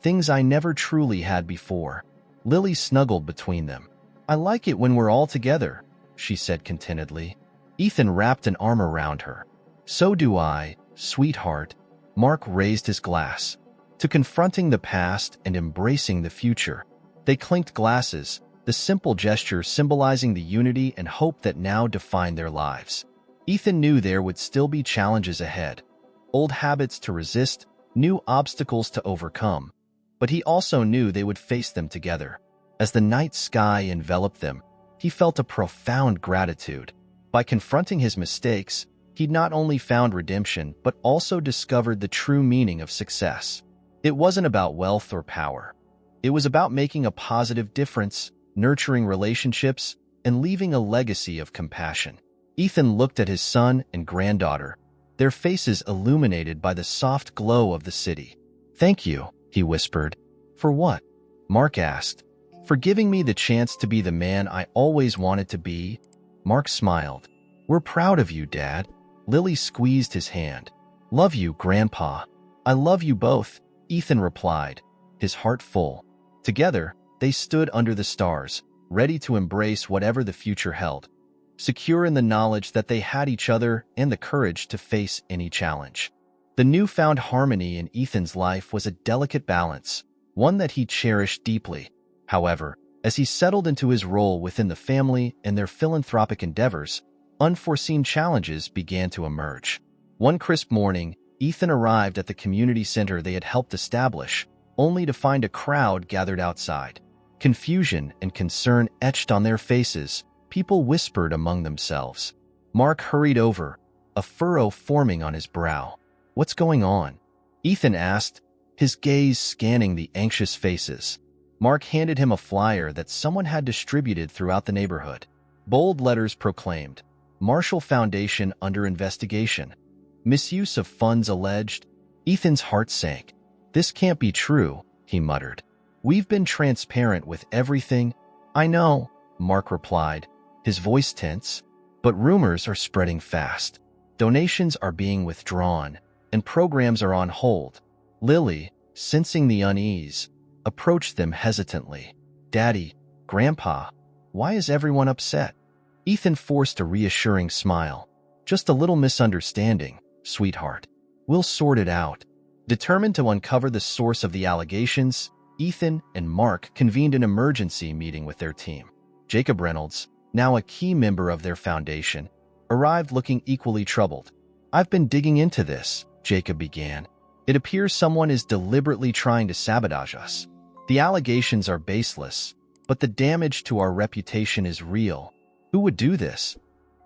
Speaker 1: Things I never truly had before." Lily snuggled between them. "I like it when we're all together," she said contentedly. Ethan wrapped an arm around her. "So do I, sweetheart." Mark raised his glass. to confronting the past and embracing the future. They clinked glasses, the simple gesture symbolizing the unity and hope that now defined their lives. Ethan knew there would still be challenges ahead, old habits to resist, new obstacles to overcome, but he also knew they would face them together. As the night sky enveloped them, he felt a profound gratitude. By confronting his mistakes, he'd not only found redemption but also discovered the true meaning of success. It wasn't about wealth or power. It was about making a positive difference, nurturing relationships, and leaving a legacy of compassion. Ethan looked at his son and granddaughter, their faces illuminated by the soft glow of the city. "Thank you," he whispered. "For what?" Mark asked. "For giving me the chance to be the man I always wanted to be." Mark smiled. "We're proud of you, Dad." Lily squeezed his hand. "Love you, Grandpa." "I love you both," Ethan replied, his heart full. Together, they stood under the stars, ready to embrace whatever the future held, secure in the knowledge that they had each other and the courage to face any challenge. The newfound harmony in Ethan's life was a delicate balance, one that he cherished deeply. However, as he settled into his role within the family and their philanthropic endeavors, unforeseen challenges began to emerge. One crisp morning, Ethan arrived at the community center they had helped establish, only to find a crowd gathered outside. Confusion and concern etched on their faces. People whispered among themselves. Mark hurried over, a furrow forming on his brow. "What's going on?" Ethan asked, his gaze scanning the anxious faces. Mark handed him a flyer that someone had distributed throughout the neighborhood. Bold letters proclaimed, "Marshall Foundation under investigation. Misuse of funds alleged." Ethan's heart sank. "This can't be true," he muttered. "We've been transparent with everything." "I know," Mark replied, his voice tense, "but rumors are spreading fast. Donations are being withdrawn, and programs are on hold." Lily, sensing the unease, approached them hesitantly. "Daddy, Grandpa, why is everyone upset?" Ethan forced a reassuring smile. "Just a little misunderstanding, sweetheart. We'll sort it out." Determined to uncover the source of the allegations, Ethan and Mark convened an emergency meeting with their team. Jacob Reynolds, now a key member of their foundation, arrived looking equally troubled. "I've been digging into this," Jacob began. "It appears someone is deliberately trying to sabotage us. The allegations are baseless, but the damage to our reputation is real." "Who would do this?"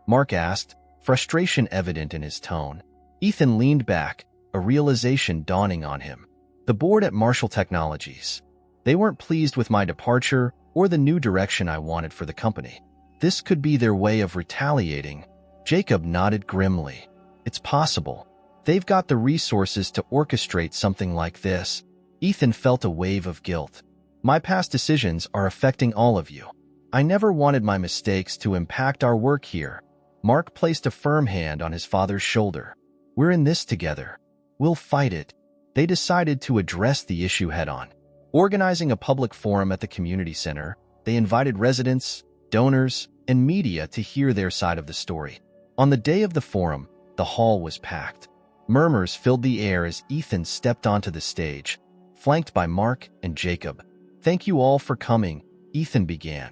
Speaker 1: Mark asked, frustration evident in his tone. Ethan leaned back, a realization dawning on him. "The board at Marshall Technologies. They weren't pleased with my departure or the new direction I wanted for the company. This could be their way of retaliating." Jacob nodded grimly. "It's possible. They've got the resources to orchestrate something like this." Ethan felt a wave of guilt. "My past decisions are affecting all of you. I never wanted my mistakes to impact our work here." Mark placed a firm hand on his father's shoulder. "We're in this together. We'll fight it." They decided to address the issue head-on. Organizing a public forum at the community center, they invited residents, donors, and media to hear their side of the story. On the day of the forum, the hall was packed. Murmurs filled the air as Ethan stepped onto the stage, flanked by Mark and Jacob. "Thank you all for coming," Ethan began,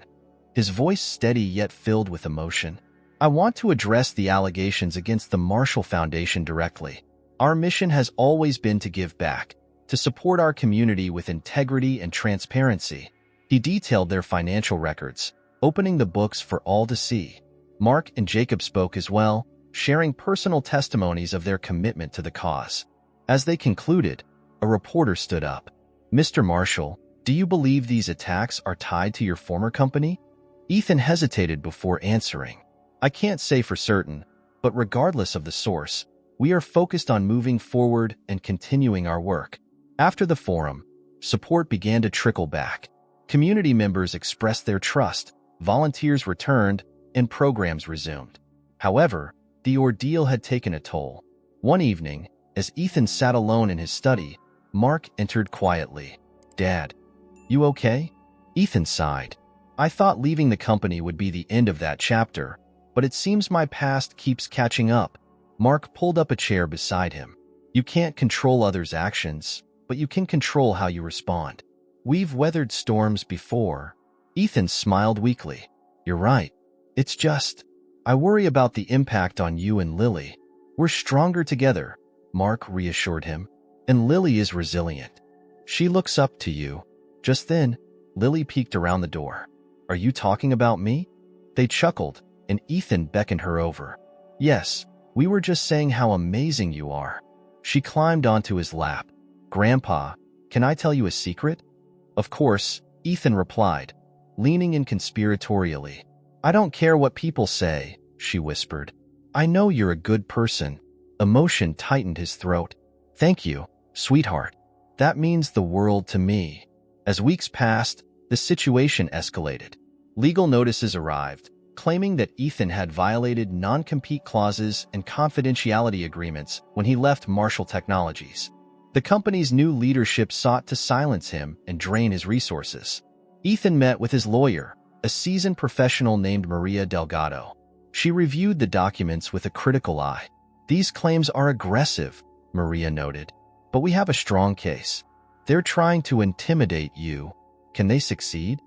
Speaker 1: his voice steady yet filled with emotion. "I want to address the allegations against the Marshall Foundation directly. Our mission has always been to give back, to support our community with integrity and transparency." He detailed their financial records, opening the books for all to see. Mark and Jacob spoke as well, sharing personal testimonies of their commitment to the cause. As they concluded, a reporter stood up. "Mr. Marshall, do you believe these attacks are tied to your former company?" Ethan hesitated before answering. "I can't say for certain, but regardless of the source, we are focused on moving forward and continuing our work." After the forum, support began to trickle back. Community members expressed their trust, volunteers returned, and programs resumed. However, the ordeal had taken a toll. One evening, as Ethan sat alone in his study, Mark entered quietly. "Dad, you okay?" Ethan sighed. "I thought leaving the company would be the end of that chapter, but it seems my past keeps catching up." Mark pulled up a chair beside him. "You can't control others' actions, but but you can control how you respond. We've weathered storms before. Ethan smiled weakly. You're right. It's just, I worry about the impact on you and Lily. We're stronger together, Mark reassured him. And Lily is resilient. She looks up to you. Just then, Lily peeked around the door. Are you talking about me? They chuckled, and Ethan beckoned her over. Yes, we were just saying how amazing you are. She climbed onto his lap. Grandpa, can I tell you a secret? Of course, Ethan replied, leaning in conspiratorially. I don't care what people say, she whispered. I know you're a good person. Emotion tightened his throat. Thank you, sweetheart. That means the world to me. As weeks passed, the situation escalated. Legal notices arrived, claiming that Ethan had violated non-compete clauses and confidentiality agreements when he left Marshall Technologies. The company's new leadership sought to silence him and drain his resources. Ethan met with his lawyer, a seasoned professional named Maria Delgado. She reviewed the documents with a critical eye. These claims are aggressive, Maria noted, but we have a strong case. They're trying to intimidate you. Can they succeed?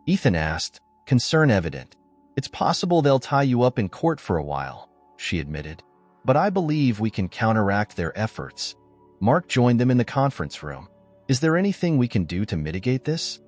Speaker 1: Ethan asked, concern evident. It's possible they'll tie you up in court for a while, she admitted. But I believe we can counteract their efforts. Mark joined them in the conference room. Is there anything we can do to mitigate this?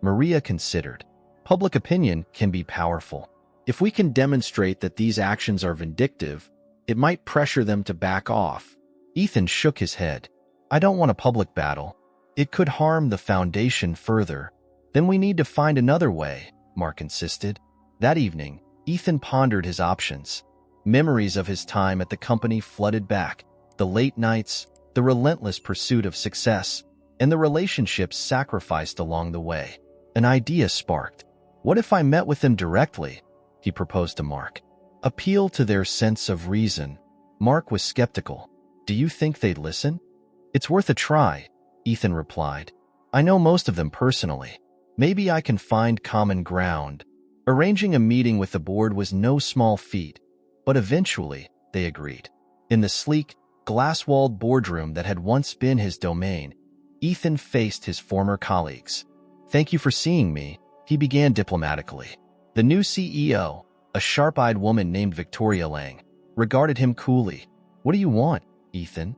Speaker 1: Maria considered. Public opinion can be powerful. If we can demonstrate that these actions are vindictive, it might pressure them to back off. Ethan shook his head. I don't want a public battle. It could harm the foundation further. Then we need to find another way, Mark insisted. That evening, Ethan pondered his options. Memories of his time at the company flooded back. The late nights, the relentless pursuit of success, and the relationships sacrificed along the way. An idea sparked. What if I met with them directly? He proposed to Mark. Appeal to their sense of reason. Mark was skeptical. Do you think they'd listen? It's worth a try, Ethan replied. I know most of them personally. Maybe I can find common ground. Arranging a meeting with the board was no small feat, but eventually they agreed. In the sleek, glass-walled boardroom that had once been his domain, Ethan faced his former colleagues. Thank you for seeing me, he began diplomatically. The new CEO, a sharp-eyed woman named Victoria Lang, regarded him coolly. What do you want, Ethan?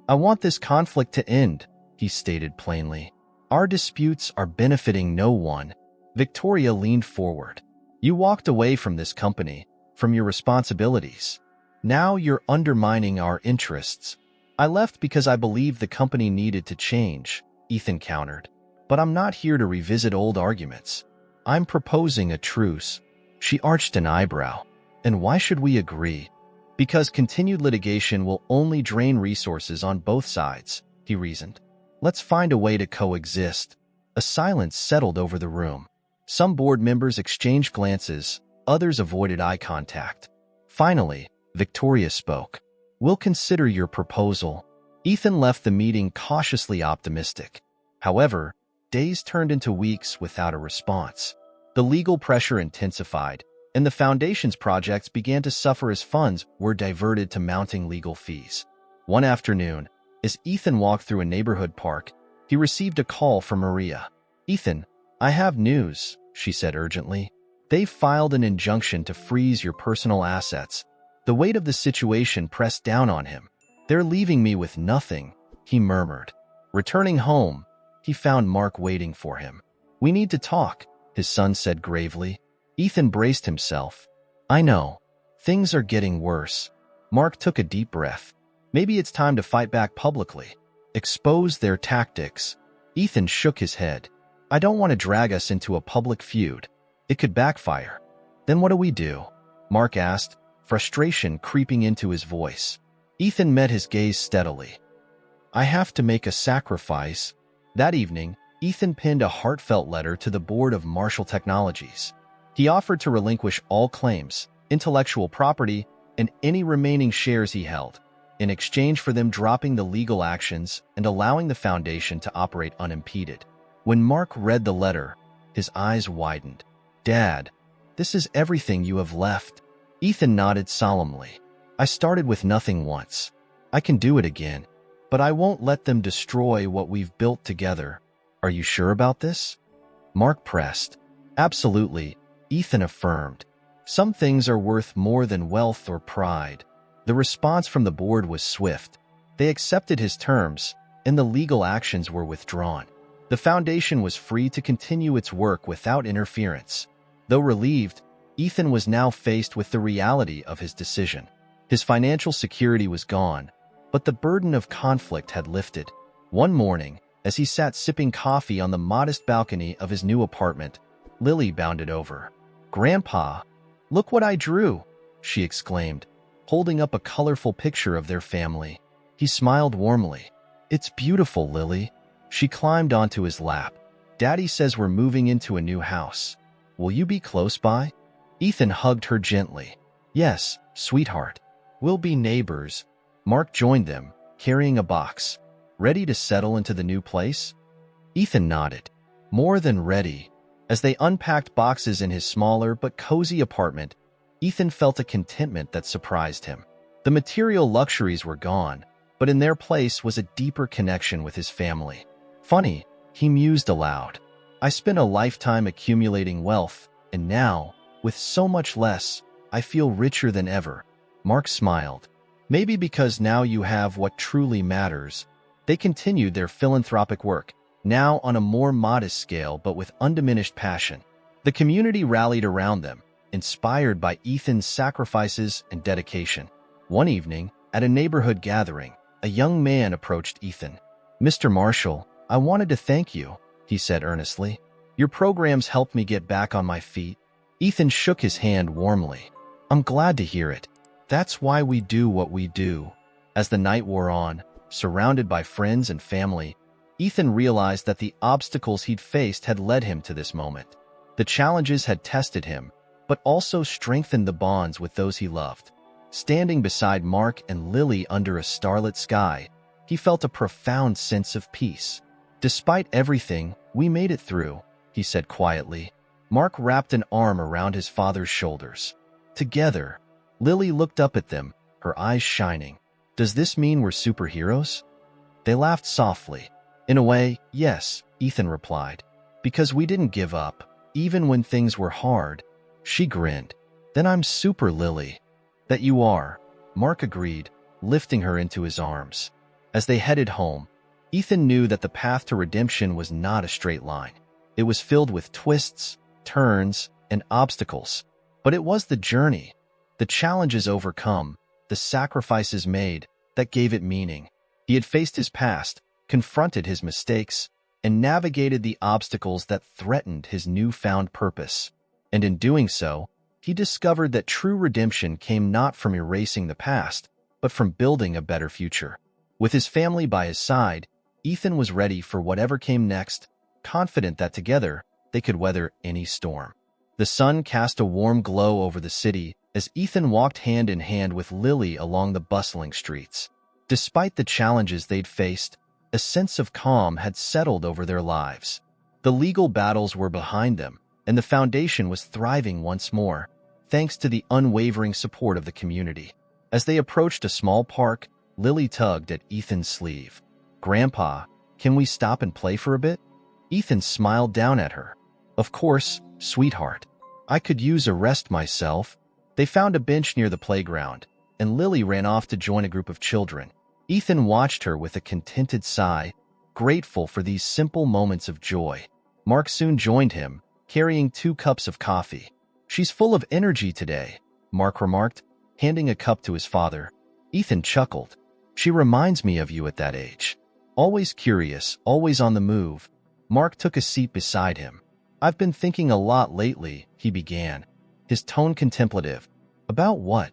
Speaker 1: I want this conflict to end, he stated plainly. Our disputes are benefiting no one. Victoria leaned forward. You walked away from this company, from your responsibilities. Now you're undermining our interests. I left because I believed the company needed to change, Ethan countered. But I'm not here to revisit old arguments. I'm proposing a truce. She arched an eyebrow. And why should we agree? Because continued litigation will only drain resources on both sides, he reasoned. Let's find a way to coexist. A silence settled over the room. Some board members exchanged glances, others avoided eye contact. Finally, Victoria spoke. We'll consider your proposal. Ethan left the meeting cautiously optimistic. However, days turned into weeks without a response. The legal pressure intensified, and the foundation's projects began to suffer as funds were diverted to mounting legal fees. One afternoon, as Ethan walked through a neighborhood park, he received a call from Maria. Ethan, I have news, she said urgently. They've filed an injunction to freeze your personal assets. The weight of the situation pressed down on him. They're leaving me with nothing, he murmured. Returning home, he found Mark waiting for him. We need to talk, his son said gravely. Ethan braced himself. I know. Things are getting worse. Mark took a deep breath. Maybe it's time to fight back publicly. Expose their tactics. Ethan shook his head. I don't want to drag us into a public feud. It could backfire. Then what do we do? Mark asked, frustration creeping into his voice. Ethan met his gaze steadily. I have to make a sacrifice. That evening, Ethan penned a heartfelt letter to the board of Marshall Technologies. He offered to relinquish all claims, intellectual property, and any remaining shares he held, in exchange for them dropping the legal actions and allowing the foundation to operate unimpeded. When Mark read the letter, his eyes widened. Dad, this is everything you have left. Ethan nodded solemnly. I started with nothing once. I can do it again. But I won't let them destroy what we've built together. Are you sure about this? Mark pressed. Absolutely, Ethan affirmed. Some things are worth more than wealth or pride. The response from the board was swift. They accepted his terms, and the legal actions were withdrawn. The foundation was free to continue its work without interference. Though relieved, Ethan was now faced with the reality of his decision. His financial security was gone, but the burden of conflict had lifted. One morning, as he sat sipping coffee on the modest balcony of his new apartment, Lily bounded over. "Grandpa, look what I drew," she exclaimed, holding up a colorful picture of their family. He smiled warmly. "It's beautiful, Lily." She climbed onto his lap. "Daddy says we're moving into a new house. Will you be close by?" Ethan hugged her gently. "Yes, sweetheart. We'll be neighbors." Mark joined them, carrying a box. "Ready to settle into the new place?" Ethan nodded. More than ready. As they unpacked boxes in his smaller but cozy apartment, Ethan felt a contentment that surprised him. The material luxuries were gone, but in their place was a deeper connection with his family. "Funny," he mused aloud. "I spent a lifetime accumulating wealth, and now, with so much less, I feel richer than ever." Mark smiled. "Maybe because now you have what truly matters." They continued their philanthropic work, now on a more modest scale but with undiminished passion. The community rallied around them, inspired by Ethan's sacrifices and dedication. One evening, at a neighborhood gathering, a young man approached Ethan. "Mr. Marshall, I wanted to thank you," he said earnestly. "Your programs helped me get back on my feet." Ethan shook his hand warmly. "I'm glad to hear it. That's why we do what we do." As the night wore on, surrounded by friends and family, Ethan realized that the obstacles he'd faced had led him to this moment. The challenges had tested him, but also strengthened the bonds with those he loved. Standing beside Mark and Lily under a starlit sky, he felt a profound sense of peace. "Despite everything, we made it through," he said quietly. Mark wrapped an arm around his father's shoulders. Together, Lily looked up at them, her eyes shining. "Does this mean we're superheroes?" They laughed softly. "In a way, yes," Ethan replied. "Because we didn't give up, even when things were hard." She grinned. "Then I'm super, Lily." "That you are," Mark agreed, lifting her into his arms. As they headed home, Ethan knew that the path to redemption was not a straight line. It was filled with twists, turns, and obstacles. But it was the journey, the challenges overcome, the sacrifices made, that gave it meaning. He had faced his past, confronted his mistakes, and navigated the obstacles that threatened his newfound purpose. And in doing so, he discovered that true redemption came not from erasing the past, but from building a better future. With his family by his side, Ethan was ready for whatever came next, confident that together they could weather any storm. The sun cast a warm glow over the city as Ethan walked hand in hand with Lily along the bustling streets. Despite the challenges they'd faced, a sense of calm had settled over their lives. The legal battles were behind them, and the foundation was thriving once more, thanks to the unwavering support of the community. As they approached a small park, Lily tugged at Ethan's sleeve. "Grandpa, can we stop and play for a bit?" Ethan smiled down at her. "Of course, sweetheart. I could use a rest myself." They found a bench near the playground, and Lily ran off to join a group of children. Ethan watched her with a contented sigh, grateful for these simple moments of joy. Mark soon joined him, carrying 2 cups of coffee. "She's full of energy today," Mark remarked, handing a cup to his father. Ethan chuckled. "She reminds me of you at that age. Always curious, always on the move." Mark took a seat beside him. "I've been thinking a lot lately," he began, his tone contemplative. "About what?"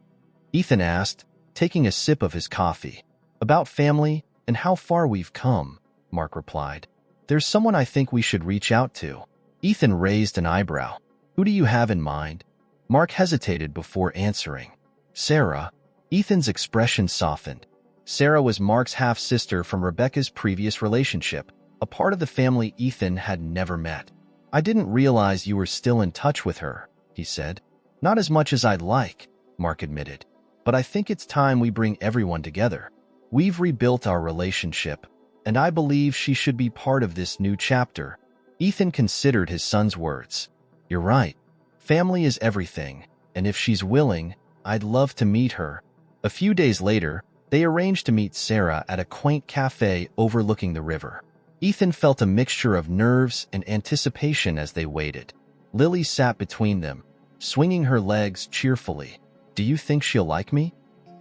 Speaker 1: Ethan asked, taking a sip of his coffee. "About family and how far we've come," Mark replied. "There's someone I think we should reach out to." Ethan raised an eyebrow. "Who do you have in mind?" Mark hesitated before answering. "Sarah." Ethan's expression softened. Sarah was Mark's half-sister from Rebecca's previous relationship, a part of the family Ethan had never met. "I didn't realize you were still in touch with her," he said. "Not as much as I'd like," Mark admitted. "But I think it's time we bring everyone together." We've rebuilt our relationship, and I believe she should be part of this new chapter." Ethan considered his son's words. "You're right. Family is everything, and if she's willing, I'd love to meet her." A few days later, they arranged to meet Sarah at a quaint cafe overlooking the river. Ethan felt a mixture of nerves and anticipation as they waited. Lily sat between them, swinging her legs cheerfully. "Do you think she'll like me?"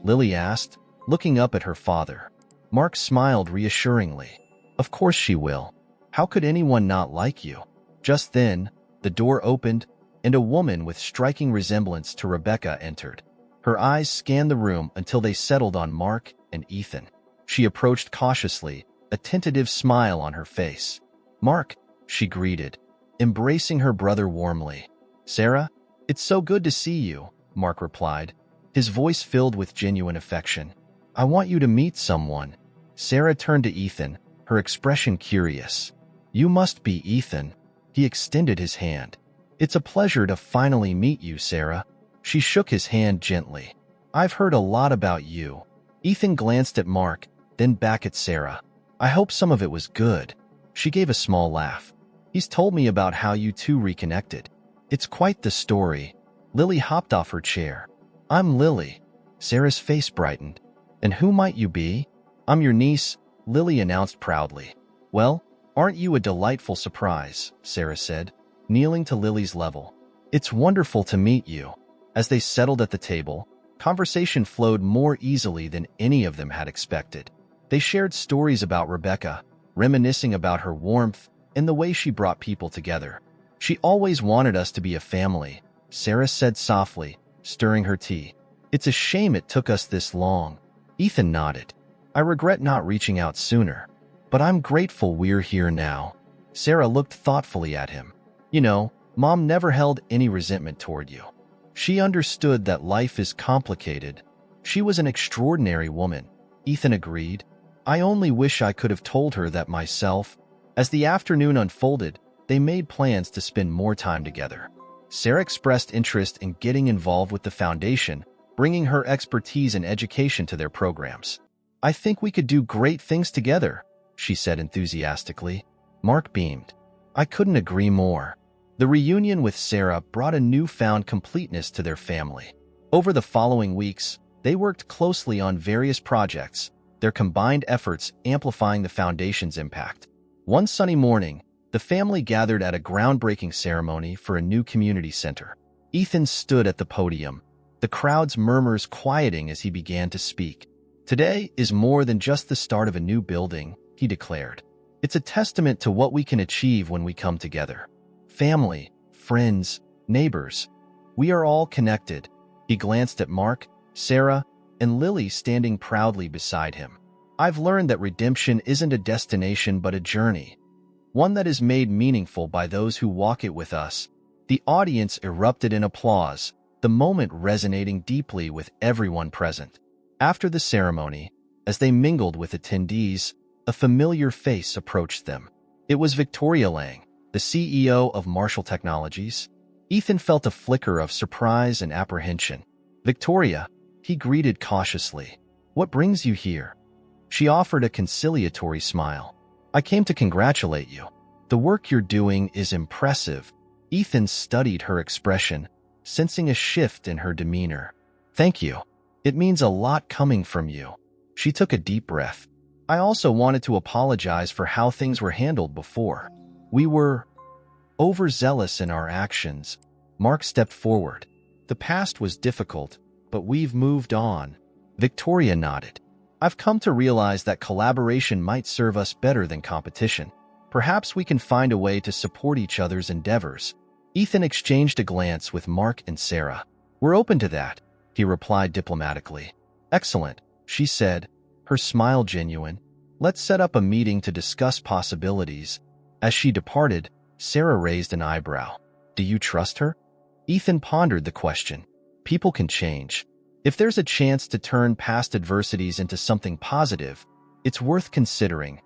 Speaker 1: Lily asked, looking up at her father. Mark smiled reassuringly. "Of course she will. How could anyone not like you?" Just then, the door opened, and a woman with striking resemblance to Rebecca entered. Her eyes scanned the room until they settled on Mark and Ethan. She approached cautiously, a tentative smile on her face. "Mark," she greeted, embracing her brother warmly. "Sarah, it's so good to see you," Mark replied, his voice filled with genuine affection. "I want you to meet someone." Sarah turned to Ethan, her expression curious. "You must be Ethan." He extended his hand. "It's a pleasure to finally meet you, Sarah." She shook his hand gently. "I've heard a lot about you." Ethan glanced at Mark, then back at Sarah. "I hope some of it was good." She gave a small laugh. "He's told me about how you two reconnected. It's quite the story." Lily hopped off her chair. "I'm Lily." Sarah's face brightened. "And who might you be?" "I'm your niece," Lily announced proudly. "Well, aren't you a delightful surprise?" Sarah said, kneeling to Lily's level. "It's wonderful to meet you." As they settled at the table, conversation flowed more easily than any of them had expected. They shared stories about Rebecca, reminiscing about her warmth and the way she brought people together. "She always wanted us to be a family," Sarah said softly, stirring her tea. "It's a shame it took us this long." Ethan nodded. "I regret not reaching out sooner, but I'm grateful we're here now." Sarah looked thoughtfully at him. "You know, Mom never held any resentment toward you. She understood that life is complicated. She was an extraordinary woman." Ethan agreed. "I only wish I could have told her that myself." As the afternoon unfolded, they made plans to spend more time together. Sarah expressed interest in getting involved with the foundation, bringing her expertise and education to their programs. "I think we could do great things together," she said enthusiastically. Mark beamed. "I couldn't agree more." The reunion with Sarah brought a newfound completeness to their family. Over the following weeks, they worked closely on various projects, their combined efforts amplifying the foundation's impact. One sunny morning, the family gathered at a groundbreaking ceremony for a new community center. Ethan stood at the podium, the crowd's murmurs quieting as he began to speak. "Today is more than just the start of a new building," he declared. "It's a testament to what we can achieve when we come together. Family, friends, neighbors. We are all connected." He glanced at Mark, Sarah, and Lily standing proudly beside him. "I've learned that redemption isn't a destination but a journey, one that is made meaningful by those who walk it with us." The audience erupted in applause, the moment resonating deeply with everyone present. After the ceremony, as they mingled with attendees, a familiar face approached them. It was Victoria Lang, the CEO of Marshall Technologies. Ethan felt a flicker of surprise and apprehension. "Victoria," he greeted cautiously, "what brings you here?" She offered a conciliatory smile. "I came to congratulate you. The work you're doing is impressive." Ethan studied her expression, sensing a shift in her demeanor. "Thank you. It means a lot coming from you." She took a deep breath. "I also wanted to apologize for how things were handled before. We were overzealous in our actions." Mark stepped forward. "The past was difficult, but we've moved on." Victoria nodded. "I've come to realize that collaboration might serve us better than competition. Perhaps we can find a way to support each other's endeavors." Ethan exchanged a glance with Mark and Sarah. "We're open to that," he replied diplomatically. "Excellent," she said, her smile genuine. "Let's set up a meeting to discuss possibilities." As she departed, Sarah raised an eyebrow. "Do you trust her?" Ethan pondered the question. People can change. If there's a chance to turn past adversities into something positive, it's worth considering.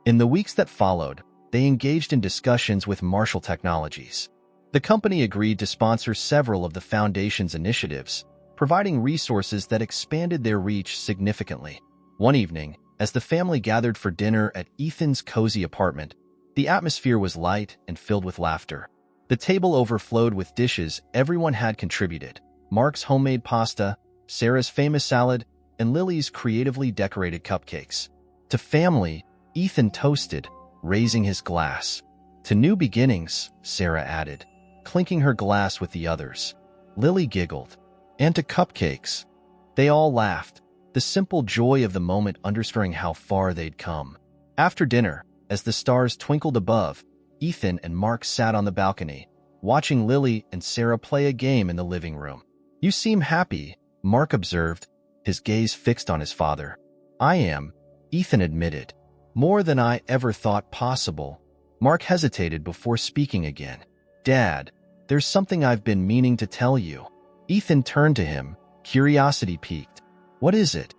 Speaker 1: In the weeks that followed, they engaged in discussions with Marshall Technologies. The company agreed to sponsor several of the foundation's initiatives, providing resources that expanded their reach significantly. One evening, as the family gathered for dinner at Ethan's cozy apartment, the atmosphere was light and filled with laughter. The table overflowed with dishes everyone had contributed: Mark's homemade pasta, Sarah's famous salad, and Lily's creatively decorated cupcakes. To family, Ethan toasted, raising his glass. To new beginnings, Sarah added, clinking her glass with the others. Lily giggled. And to cupcakes. They all laughed, the simple joy of the moment underscoring how far they'd come. After dinner, as the stars twinkled above, Ethan and Mark sat on the balcony, watching Lily and Sarah play a game in the living room. "You seem happy," Mark observed, his gaze fixed on his father. "I am," Ethan admitted. "More than I ever thought possible." Mark hesitated before speaking again. "Dad, there's something I've been meaning to tell you." Ethan turned to him, curiosity piqued. "What is it?"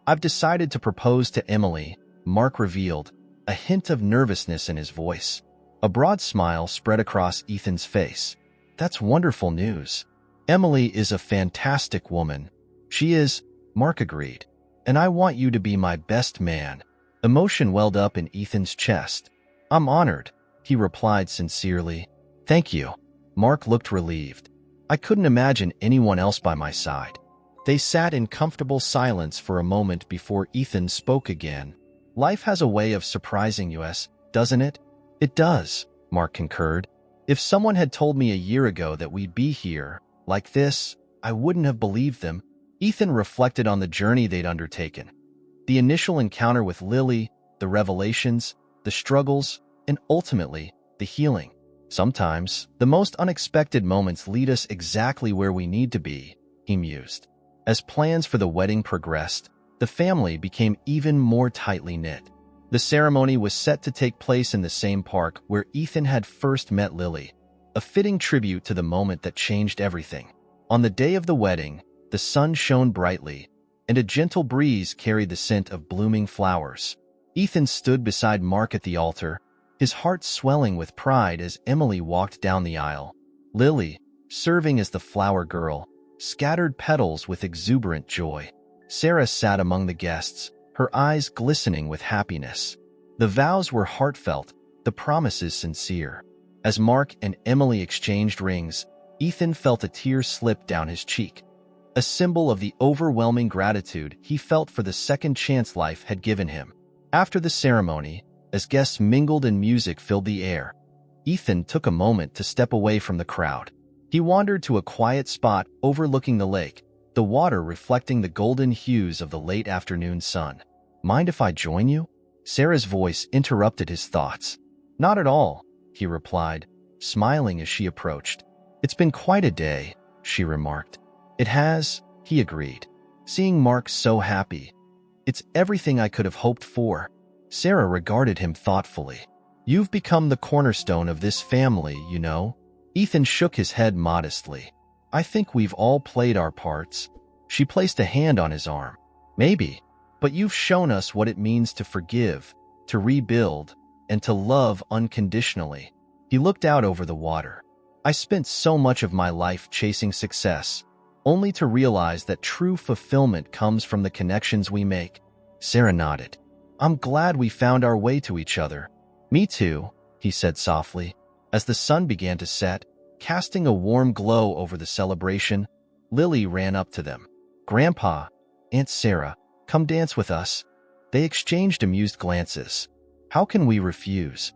Speaker 1: "I've decided to propose to Emily," Mark revealed, a hint of nervousness in his voice. A broad smile spread across Ethan's face. "That's wonderful news. Emily is a fantastic woman." "She is," Mark agreed. "And I want you to be my best man." Emotion welled up in Ethan's chest. "I'm honored," he replied sincerely. "Thank you." Mark looked relieved. "I couldn't imagine anyone else by my side." They sat in comfortable silence for a moment before Ethan spoke again. "Life has a way of surprising us, doesn't it?" "It does," Mark concurred. "If someone had told me a year ago that we'd be here, like this, I wouldn't have believed them." Ethan reflected on the journey they'd undertaken. The initial encounter with Lily, the revelations, the struggles, and ultimately, the healing. Sometimes, the most unexpected moments lead us exactly where we need to be, he mused. As plans for the wedding progressed, the family became even more tightly knit. The ceremony was set to take place in the same park where Ethan had first met Lily, a fitting tribute to the moment that changed everything. On the day of the wedding, the sun shone brightly, and a gentle breeze carried the scent of blooming flowers. Ethan stood beside Mark at the altar, his heart swelling with pride as Emily walked down the aisle. Lily, serving as the flower girl, scattered petals with exuberant joy. Sarah sat among the guests, her eyes glistening with happiness. The vows were heartfelt, the promises sincere. As Mark and Emily exchanged rings, Ethan felt a tear slip down his cheek, a symbol of the overwhelming gratitude he felt for the second chance life had given him. After the ceremony, as guests mingled and music filled the air, Ethan took a moment to step away from the crowd. He wandered to a quiet spot overlooking the lake, the water reflecting the golden hues of the late afternoon sun. "Mind if I join you?" Sarah's voice interrupted his thoughts. "Not at all," he replied, smiling as she approached. "It's been quite a day," she remarked. "It has," he agreed, seeing Mark so happy. "It's everything I could have hoped for." Sarah regarded him thoughtfully. "You've become the cornerstone of this family, you know." Ethan shook his head modestly. "I think we've all played our parts." She placed a hand on his arm. "Maybe, but you've shown us what it means to forgive, to rebuild, and to love unconditionally." He looked out over the water. "I spent so much of my life chasing success, only to realize that true fulfillment comes from the connections we make." Sarah nodded. "I'm glad we found our way to each other." "Me too," he said softly. As the sun began to set, casting a warm glow over the celebration, Lily ran up to them. "Grandpa, Aunt Sarah, come dance with us." They exchanged amused glances. "How can we refuse?"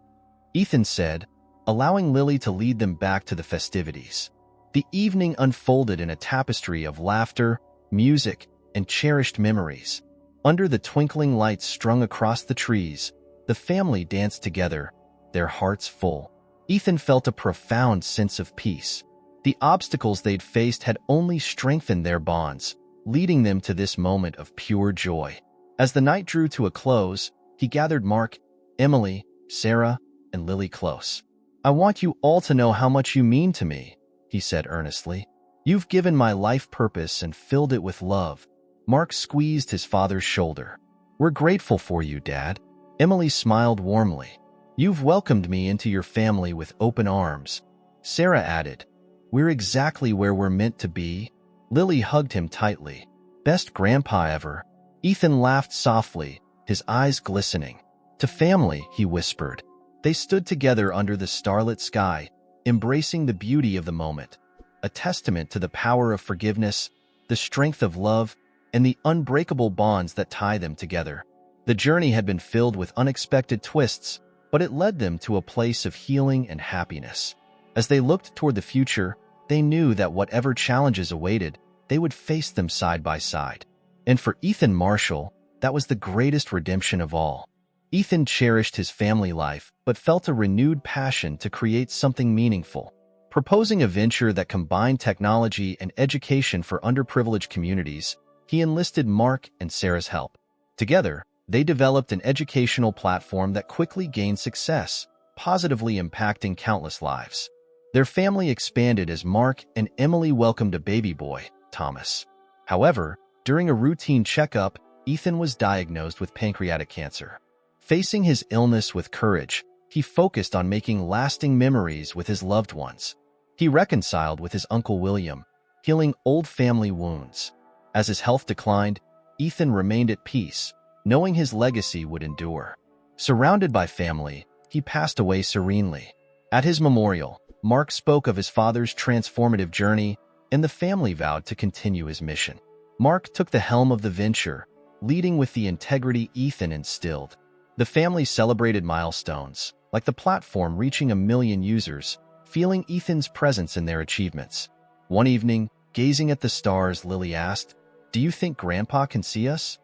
Speaker 1: Ethan said, allowing Lily to lead them back to the festivities. The evening unfolded in a tapestry of laughter, music, and cherished memories. Under the twinkling lights strung across the trees, the family danced together, their hearts full. Ethan felt a profound sense of peace. The obstacles they'd faced had only strengthened their bonds, leading them to this moment of pure joy. As the night drew to a close, he gathered Mark, Emily, Sarah, and Lily close. "I want you all to know how much you mean to me," he said earnestly. "You've given my life purpose and filled it with love." Mark squeezed his father's shoulder. "We're grateful for you, Dad." Emily smiled warmly. "You've welcomed me into your family with open arms." Sarah added, "We're exactly where we're meant to be." Lily hugged him tightly. "Best grandpa ever." Ethan laughed softly, his eyes glistening. To family, he whispered. They stood together under the starlit sky, embracing the beauty of the moment, a testament to the power of forgiveness, the strength of love, and the unbreakable bonds that tie them together. The journey had been filled with unexpected twists, but it led them to a place of healing and happiness. As they looked toward the future, they knew that whatever challenges awaited, they would face them side by side. And for Ethan Marshall, that was the greatest redemption of all. Ethan cherished his family life, but felt a renewed passion to create something meaningful. Proposing a venture that combined technology and education for underprivileged communities, he enlisted Mark and Sarah's help. Together, they developed an educational platform that quickly gained success, positively impacting countless lives. Their family expanded as Mark and Emily welcomed a baby boy, Thomas. However, during a routine checkup, Ethan was diagnosed with pancreatic cancer. Facing his illness with courage, he focused on making lasting memories with his loved ones. He reconciled with his Uncle William, healing old family wounds. As his health declined, Ethan remained at peace, knowing his legacy would endure. Surrounded by family, he passed away serenely. At his memorial, Mark spoke of his father's transformative journey, and the family vowed to continue his mission. Mark took the helm of the venture, leading with the integrity Ethan instilled. The family celebrated milestones, like the platform reaching 1 million users, feeling Ethan's presence in their achievements. One evening, gazing at the stars, Lily asked, "Do you think Grandpa can see us?"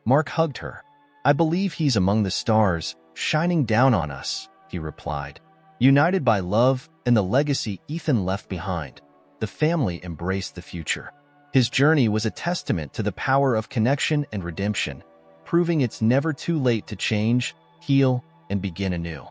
Speaker 1: Mark hugged her. "I believe he's among the stars, shining down on us," he replied. United by love and the legacy Ethan left behind, the family embraced the future. His journey was a testament to the power of connection and redemption, proving it's never too late to change, heal, and begin anew.